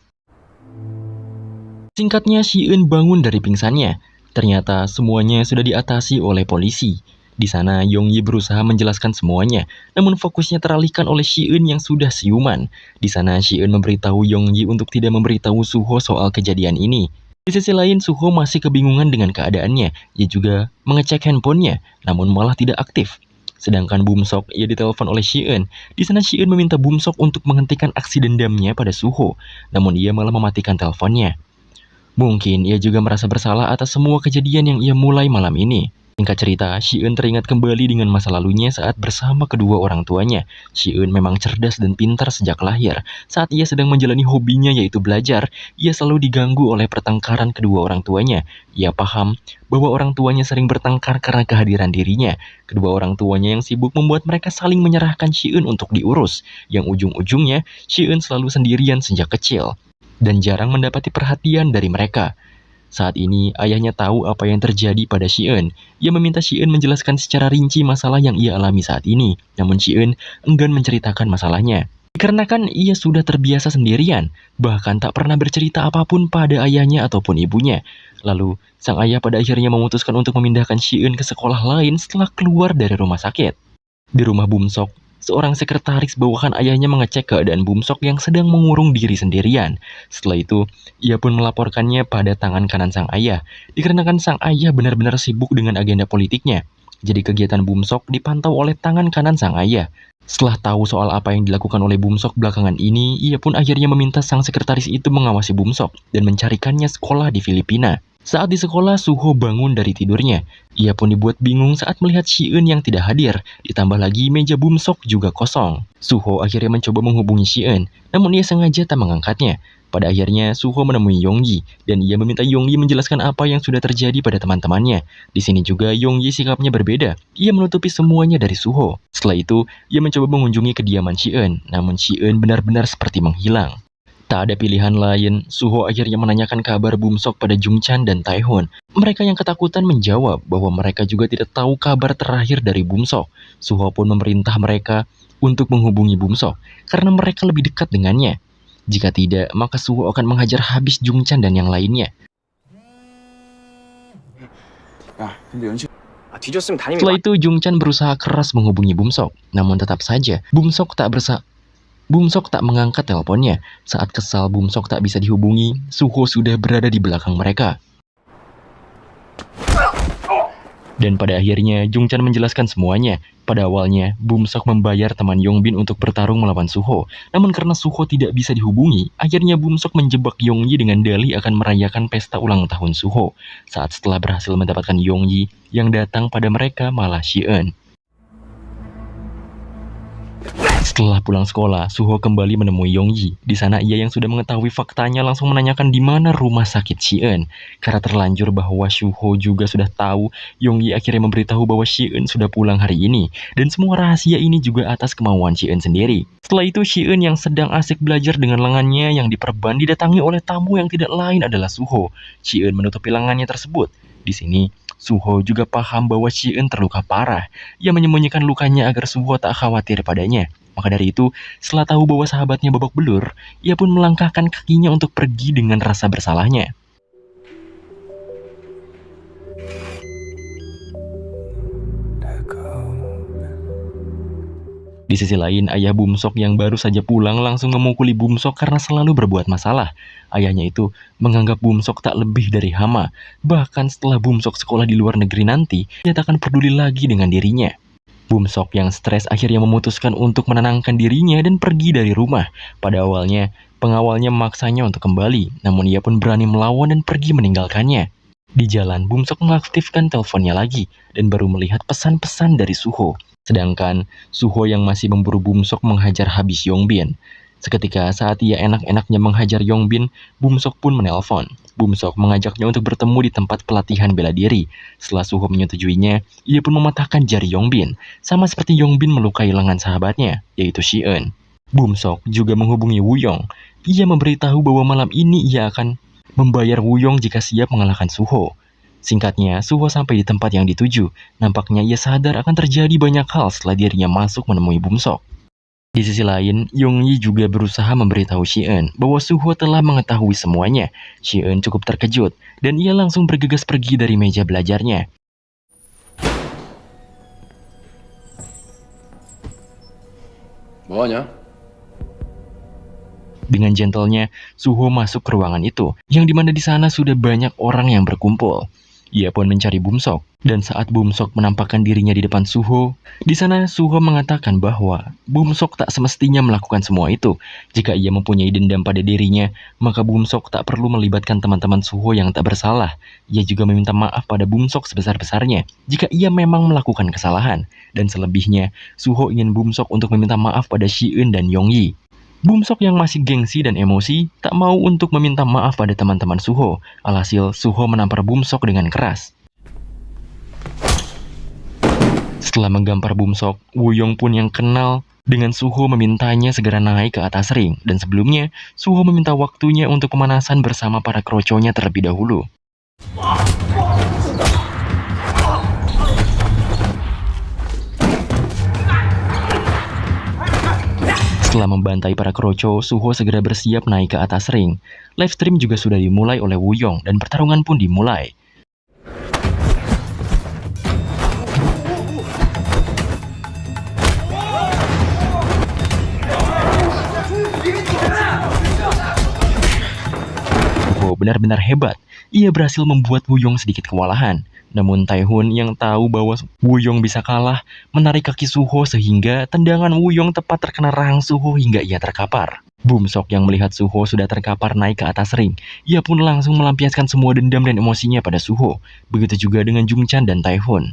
Singkatnya, Si-eun bangun dari pingsannya. Ternyata semuanya sudah diatasi oleh polisi. Di sana, Yonggi berusaha menjelaskan semuanya, namun fokusnya teralihkan oleh Si-eun yang sudah siuman. Di sana, Si-eun memberitahu Yonggi untuk tidak memberitahu Suho soal kejadian ini. Di sisi lain, Suho masih kebingungan dengan keadaannya. Ia juga mengecek handphonenya, namun malah tidak aktif. Sedangkan Bum-sok, ia ditelepon oleh Si-eun. Di sana Si-eun meminta Bum-sok untuk menghentikan aksi dendamnya pada Suho, namun ia malah mematikan teleponnya. Mungkin ia juga merasa bersalah atas semua kejadian yang ia mulai malam ini. Singkat cerita, Si-eun teringat kembali dengan masa lalunya saat bersama kedua orang tuanya. Si-eun memang cerdas dan pintar sejak lahir. Saat ia sedang menjalani hobinya yaitu belajar, ia selalu diganggu oleh pertengkaran kedua orang tuanya. Ia paham bahwa orang tuanya sering bertengkar karena kehadiran dirinya. Kedua orang tuanya yang sibuk membuat mereka saling menyerahkan Si-eun untuk diurus. Yang ujung-ujungnya, Si-eun selalu sendirian sejak kecil dan jarang mendapati perhatian dari mereka. Saat ini, ayahnya tahu apa yang terjadi pada Si-eun. Ia meminta Si-eun menjelaskan secara rinci masalah yang ia alami saat ini. Namun Si-eun enggan menceritakan masalahnya. Dikarenakan ia sudah terbiasa sendirian, bahkan tak pernah bercerita apapun pada ayahnya ataupun ibunya. Lalu, sang ayah pada akhirnya memutuskan untuk memindahkan Si-eun ke sekolah lain setelah keluar dari rumah sakit. Di rumah Bum-sok, seorang sekretaris bawahan ayahnya mengecek keadaan Bum-sok yang sedang mengurung diri sendirian. Setelah itu, ia pun melaporkannya pada tangan kanan sang ayah. Dikarenakan sang ayah benar-benar sibuk dengan agenda politiknya. Jadi kegiatan Bum-sok dipantau oleh tangan kanan sang ayah. Setelah tahu soal apa yang dilakukan oleh Bum-sok belakangan ini, ia pun akhirnya meminta sang sekretaris itu mengawasi Bum-sok dan mencarikannya sekolah di Filipina. Saat di sekolah, Suho bangun dari tidurnya. Ia pun dibuat bingung saat melihat Si-eun yang tidak hadir. Ditambah lagi meja Bum-sok juga kosong. Suho akhirnya mencoba menghubungi Si-eun, namun ia sengaja tak mengangkatnya. Pada akhirnya, Suho menemui Yonggi, dan ia meminta Yonggi menjelaskan apa yang sudah terjadi pada teman-temannya. Di sini juga Yonggi sikapnya berbeda. Ia menutupi semuanya dari Suho. Setelah itu, ia mencoba mengunjungi kediaman Si-eun, namun Si-eun benar-benar seperti menghilang. Tak ada pilihan lain, Suho akhirnya menanyakan kabar Bum-sok pada Jung-chan dan Tae-hoon. Mereka yang ketakutan menjawab bahwa mereka juga tidak tahu kabar terakhir dari Bum-sok. Suho pun memerintah mereka untuk menghubungi Bum-sok, karena mereka lebih dekat dengannya. Jika tidak, maka Suho akan menghajar habis Jung-chan dan yang lainnya. Setelah itu, Jung-chan berusaha keras menghubungi Bum-sok. Namun tetap saja, Bum-sok tak mengangkat teleponnya. Saat kesal Bum-sok tak bisa dihubungi, Suho sudah berada di belakang mereka. Dan pada akhirnya, Jung-chan menjelaskan semuanya. Pada awalnya, Bum-sok membayar teman Yongbin untuk bertarung melawan Suho. Namun karena Suho tidak bisa dihubungi, akhirnya Bum-sok menjebak Yonggi dengan dalih akan merayakan pesta ulang tahun Suho. Saat setelah berhasil mendapatkan Yonggi, yang datang pada mereka malah Si-eun. Setelah pulang sekolah, Suho kembali menemui Yonggi. Di sana ia yang sudah mengetahui faktanya langsung menanyakan di mana rumah sakit Si-eun. Karena terlanjur bahwa Suho juga sudah tahu, Yonggi akhirnya memberitahu bahwa Si-eun sudah pulang hari ini. Dan semua rahasia ini juga atas kemauan Si-eun sendiri. Setelah itu, Si-eun yang sedang asik belajar dengan lengannya yang diperban didatangi oleh tamu yang tidak lain adalah Suho. Si-eun menutupi lengannya tersebut. Di sini, Suho juga paham bahwa Si-eun terluka parah. Ia menyembunyikan lukanya agar Suho tak khawatir padanya. Maka dari itu, setelah tahu bahwa sahabatnya babak belur, ia pun melangkahkan kakinya untuk pergi dengan rasa bersalahnya. Di sisi lain, ayah Bum-sok yang baru saja pulang langsung memukuli Bum-sok karena selalu berbuat masalah. Ayahnya itu menganggap Bum-sok tak lebih dari hama. Bahkan setelah Bum-sok sekolah di luar negeri nanti, dia tak akan peduli lagi dengan dirinya. Bum-sok yang stres akhirnya memutuskan untuk menenangkan dirinya dan pergi dari rumah. Pada awalnya, pengawalnya memaksanya untuk kembali, namun ia pun berani melawan dan pergi meninggalkannya. Di jalan, Bum-sok mengaktifkan teleponnya lagi dan baru melihat pesan-pesan dari Suho. Sedangkan Suho yang masih memburu Bum-sok menghajar habis Yongbin. Seketika saat ia enak-enaknya menghajar Yongbin, Bum-sok pun menelpon. Bum-sok mengajaknya untuk bertemu di tempat pelatihan bela diri. Setelah Suho menyetujuinya, ia pun mematahkan jari Yongbin, sama seperti Yongbin melukai lengan sahabatnya, yaitu Shi-eun. Bum-sok juga menghubungi Woo-yong. Ia memberitahu bahwa malam ini ia akan membayar Woo-yong jika siap mengalahkan Suho. Singkatnya, Suho sampai di tempat yang dituju. Nampaknya ia sadar akan terjadi banyak hal setelah dirinya masuk menemui Bum-sok. Di sisi lain, Yong-yi juga berusaha memberitahu Shi-eun bahwa Suho telah mengetahui semuanya. Shi-eun cukup terkejut, dan ia langsung bergegas pergi dari meja belajarnya. 뭐하냐? Dengan gentlenya, Suho masuk ke ruangan itu, yang dimana di sana sudah banyak orang yang berkumpul. Ia pun mencari Bum-sok, dan saat Bum-sok menampakkan dirinya di depan Suho, di sana Suho mengatakan bahwa Bum-sok tak semestinya melakukan semua itu. Jika ia mempunyai dendam pada dirinya, maka Bum-sok tak perlu melibatkan teman-teman Suho yang tak bersalah. Ia juga meminta maaf pada Bum-sok sebesar-besarnya jika ia memang melakukan kesalahan. Dan selebihnya, Suho ingin Bum-sok untuk meminta maaf pada Shi-eun dan Yong-yi. Bum-sok yang masih gengsi dan emosi tak mau untuk meminta maaf pada teman-teman Suho. Alhasil, Suho menampar Bum-sok dengan keras. Setelah menggampar Bum-sok, Woo-yong pun yang kenal dengan Suho memintanya segera naik ke atas ring. Dan sebelumnya, Suho meminta waktunya untuk pemanasan bersama para kroconya terlebih dahulu. Setelah membantai para kroco, Suho segera bersiap naik ke atas ring. Live stream juga sudah dimulai oleh Woo-yong dan pertarungan pun dimulai. Suho benar-benar hebat. Ia berhasil membuat Woo-yong sedikit kewalahan. Namun Tae-hun yang tahu bahwa Woo-yong bisa kalah, menarik kaki Suho sehingga tendangan Woo-yong tepat terkena rahang Suho hingga ia terkapar. Bum-sok yang melihat Suho sudah terkapar naik ke atas ring. Ia pun langsung melampiaskan semua dendam dan emosinya pada Suho. Begitu juga dengan Jung-chan dan Tae-hun.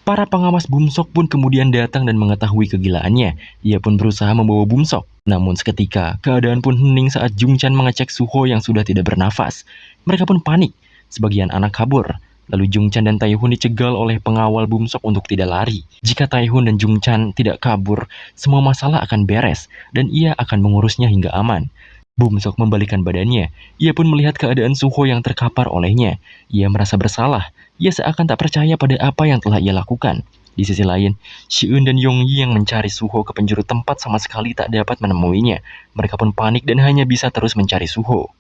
Para pengawas Bum-sok pun kemudian datang dan mengetahui kegilaannya. Ia pun berusaha membawa Bum-sok. Namun seketika, keadaan pun hening saat Jung-chan mengecek Suho yang sudah tidak bernafas. Mereka pun panik. Sebagian anak kabur. Lalu Jung-chan dan Tae-hun dicegal oleh pengawal Bum-sok untuk tidak lari. Jika Tae-hun dan Jung-chan tidak kabur, semua masalah akan beres dan ia akan mengurusnya hingga aman. Bum-sok membalikan badannya. Ia pun melihat keadaan Suho yang terkapar olehnya. Ia merasa bersalah. Ia seakan tak percaya pada apa yang telah ia lakukan. Di sisi lain, Shi-eun dan Yong-yi yang mencari Suho ke penjuru tempat sama sekali tak dapat menemuinya. Mereka pun panik dan hanya bisa terus mencari Suho.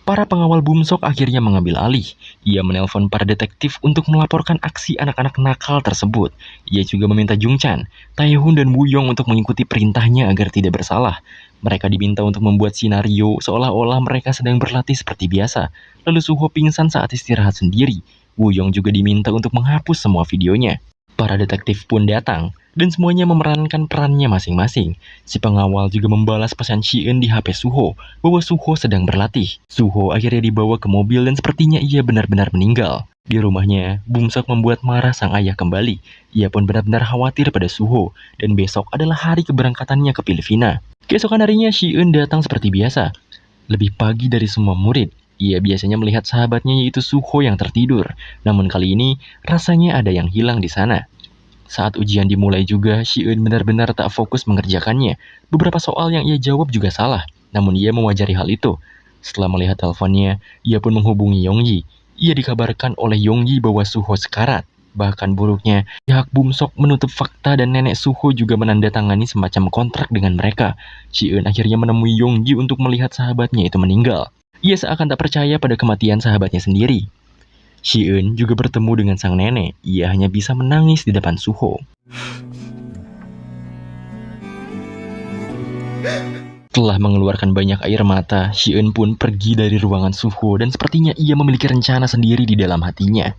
Para pengawal Bum-sok akhirnya mengambil alih. Ia menelpon para detektif untuk melaporkan aksi anak-anak nakal tersebut. Ia juga meminta Jung-chan, Tae-hun dan Woo-yong untuk mengikuti perintahnya agar tidak bersalah. Mereka diminta untuk membuat skenario seolah-olah mereka sedang berlatih seperti biasa. Lalu Suho pingsan saat istirahat sendiri. Woo-yong juga diminta untuk menghapus semua videonya. Para detektif pun datang, dan semuanya memerankan perannya masing-masing. Si pengawal juga membalas pesan Shi-eun di HP Suho, bahwa Suho sedang berlatih. Suho akhirnya dibawa ke mobil dan sepertinya ia benar-benar meninggal. Di rumahnya, Bum-sok membuat marah sang ayah kembali. Ia pun benar-benar khawatir pada Suho, dan besok adalah hari keberangkatannya ke Filipina. Keesokan harinya, Shi-eun datang seperti biasa. Lebih pagi dari semua murid. Ia biasanya melihat sahabatnya yaitu Suho yang tertidur. Namun kali ini, rasanya ada yang hilang di sana. Saat ujian dimulai juga, Shi-eun benar-benar tak fokus mengerjakannya. Beberapa soal yang ia jawab juga salah, namun ia mewajari hal itu. Setelah melihat teleponnya, ia pun menghubungi Yong-yi. Ia dikabarkan oleh Yong-yi bahwa Suho sekarat. Bahkan buruknya, pihak Bum-sok menutup fakta dan nenek Suho juga menandatangani semacam kontrak dengan mereka. Shi-eun akhirnya menemui Yong-yi untuk melihat sahabatnya itu meninggal. Ia seakan tak percaya pada kematian sahabatnya sendiri. Shi-eun juga bertemu dengan sang nenek. Ia hanya bisa menangis di depan Suho. Setelah mengeluarkan banyak air mata, Shi-eun pun pergi dari ruangan Suho dan sepertinya ia memiliki rencana sendiri di dalam hatinya.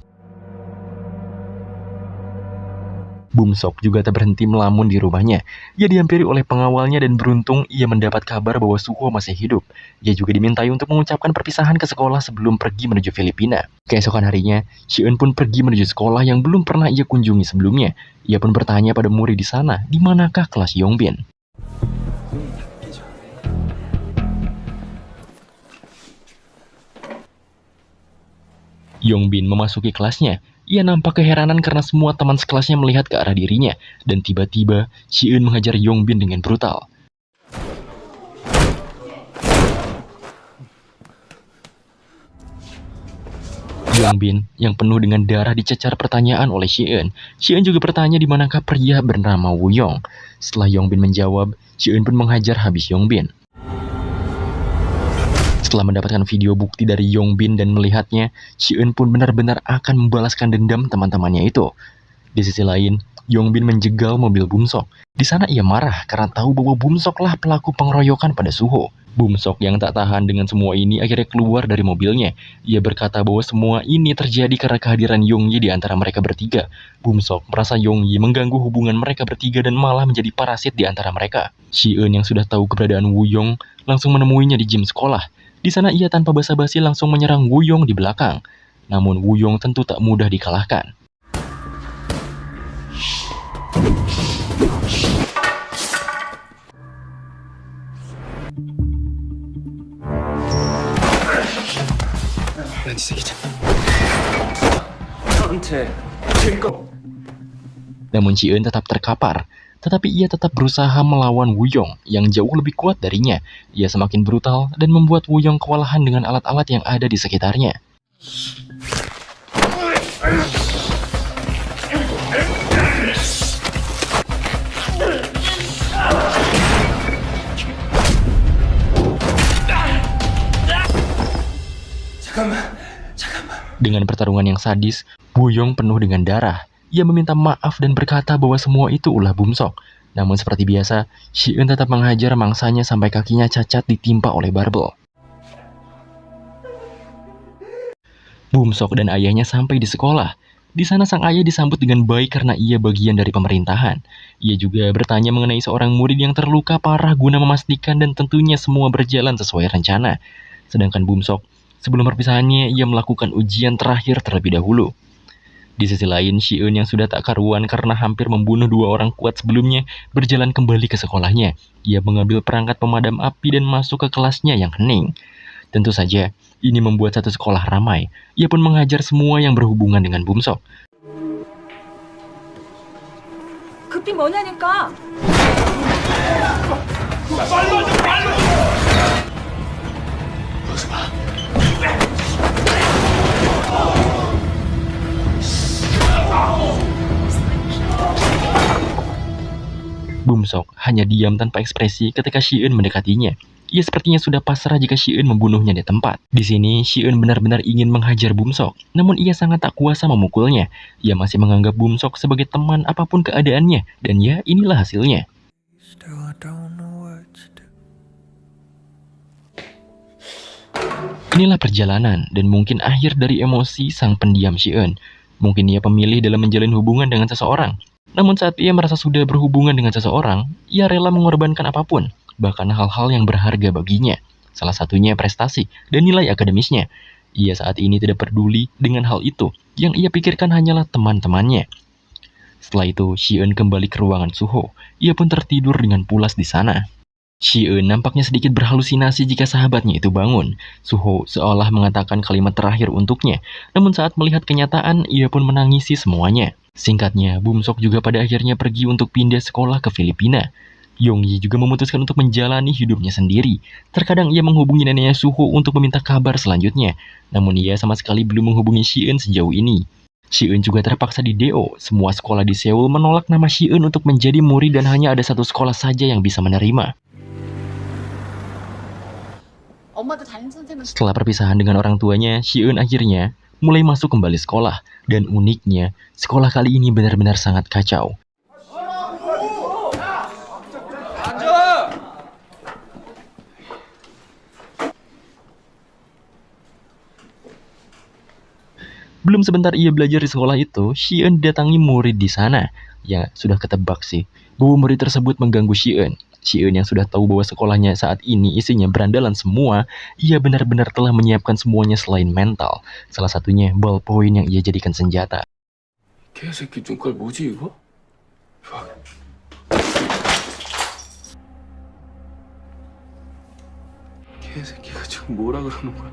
Bum-sok juga tak berhenti melamun di rumahnya. Ia dihampiri oleh pengawalnya dan beruntung ia mendapat kabar bahwa Suho masih hidup. Ia juga dimintai untuk mengucapkan perpisahan ke sekolah sebelum pergi menuju Filipina. Keesokan harinya, Shi-eun pun pergi menuju sekolah yang belum pernah ia kunjungi sebelumnya. Ia pun bertanya pada murid di sana, di manakah kelas Yongbin. Yongbin memasuki kelasnya. Ia nampak keheranan karena semua teman sekelasnya melihat ke arah dirinya, dan tiba-tiba Shi-eun menghajar Yongbin dengan brutal. Yongbin yang penuh dengan darah dicecar pertanyaan oleh Shi-eun. Shi-eun juga bertanya di manakah pria bernama Woo-yong. Setelah Yongbin menjawab, Shi-eun pun menghajar habis Yongbin. Setelah mendapatkan video bukti dari Yongbin dan melihatnya, Shi-eun pun benar-benar akan membalaskan dendam teman-temannya itu. Di sisi lain, Yongbin menjegal mobil Bum-sok. Di sana ia marah karena tahu bahwa Bum-sok lah pelaku pengeroyokan pada Suho. Bum-sok yang tak tahan dengan semua ini akhirnya keluar dari mobilnya. Ia berkata bahwa semua ini terjadi karena kehadiran Yong-yi di antara mereka bertiga. Bum-sok merasa Yong-yi mengganggu hubungan mereka bertiga dan malah menjadi parasit di antara mereka. Shi-eun yang sudah tahu keberadaan Woo-yong langsung menemuinya di gym sekolah. Di sana ia tanpa basa-basi langsung menyerang Woo-yong di belakang. Namun Woo-yong tentu tak mudah dikalahkan. Namun Shi-eun tetap terkapar. Tetapi ia tetap berusaha melawan Woo-yong yang jauh lebih kuat darinya. Ia semakin brutal dan membuat Woo-yong kewalahan dengan alat-alat yang ada di sekitarnya. Dengan pertarungan yang sadis, Woo-yong penuh dengan darah. Ia meminta maaf dan berkata bahwa semua itu ulah Bum-sok. Namun seperti biasa, Shi-eun tetap menghajar mangsanya sampai kakinya cacat ditimpa oleh barbel. Bum-sok dan ayahnya sampai di sekolah. Di sana sang ayah disambut dengan baik karena ia bagian dari pemerintahan. Ia juga bertanya mengenai seorang murid yang terluka parah guna memastikan dan tentunya semua berjalan sesuai rencana. Sedangkan Bum-sok, sebelum perpisahannya ia melakukan ujian terakhir terlebih dahulu. Di sisi lain, Shi-eun yang sudah tak karuan karena hampir membunuh 2 orang kuat sebelumnya berjalan kembali ke sekolahnya. Ia mengambil perangkat pemadam api dan masuk ke kelasnya yang hening. Tentu saja, ini membuat satu sekolah ramai. Ia pun menghajar semua yang berhubungan dengan Bum-sok. 급히 뭐냐니까. Bum-sok hanya diam tanpa ekspresi ketika Shi-eun mendekatinya. Ia sepertinya sudah pasrah jika Shi-eun membunuhnya di tempat. Di sini, Shi-eun benar-benar ingin menghajar Bum-sok, namun ia sangat tak kuasa memukulnya. Ia masih menganggap Bum-sok sebagai teman apapun keadaannya, dan ya inilah hasilnya. Inilah perjalanan dan mungkin akhir dari emosi sang pendiam Shi-eun. Mungkin ia pemilih dalam menjalin hubungan dengan seseorang. Namun saat ia merasa sudah berhubungan dengan seseorang, ia rela mengorbankan apapun, bahkan hal-hal yang berharga baginya. Salah satunya prestasi dan nilai akademisnya. Ia saat ini tidak peduli dengan hal itu, yang ia pikirkan hanyalah teman-temannya. Setelah itu, Shi-eun kembali ke ruangan Suho. Ia pun tertidur dengan pulas di sana. Shi-eun nampaknya sedikit berhalusinasi jika sahabatnya itu bangun. Suho seolah mengatakan kalimat terakhir untuknya, namun saat melihat kenyataan, ia pun menangisi semuanya. Singkatnya, Bum-sok juga pada akhirnya pergi untuk pindah sekolah ke Filipina. Yong-yi juga memutuskan untuk menjalani hidupnya sendiri. Terkadang ia menghubungi neneknya Suho untuk meminta kabar selanjutnya. Namun ia sama sekali belum menghubungi Shi-eun sejauh ini. Shi-eun juga terpaksa di DO. Semua sekolah di Seoul menolak nama Shi-eun untuk menjadi murid dan hanya ada satu sekolah saja yang bisa menerima. Setelah perpisahan dengan orang tuanya, Shi-eun akhirnya mulai masuk kembali sekolah. Dan uniknya, sekolah kali ini benar-benar sangat kacau. Belum sebentar ia belajar di sekolah itu, Shi-eun datangi murid di sana. Ya, sudah ketebak sih, bahwa murid tersebut mengganggu Shi-eun. Shi-eun yang sudah tahu bahwa sekolahnya saat ini isinya berandalan semua, ia benar-benar telah menyiapkan semuanya selain mental. Salah satunya ballpoint yang ia jadikan senjata. 개새끼 눈깔 뭐지 이거? 개새끼가 지금 뭐라 그러는 거야?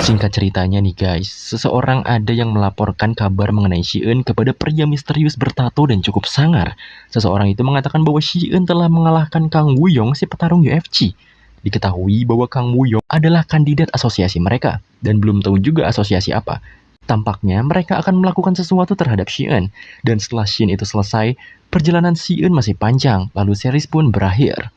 Singkat ceritanya nih guys, seseorang ada yang melaporkan kabar mengenai Shi-eun kepada pria misterius bertato dan cukup sangar. Seseorang itu mengatakan bahwa Shi-eun telah mengalahkan Kang Woo-young si petarung UFC. Diketahui bahwa Kang Woo-young adalah kandidat asosiasi mereka, dan belum tahu juga asosiasi apa. Tampaknya mereka akan melakukan sesuatu terhadap Shi-eun, dan setelah scene itu selesai, perjalanan Shi-eun masih panjang, lalu series pun berakhir.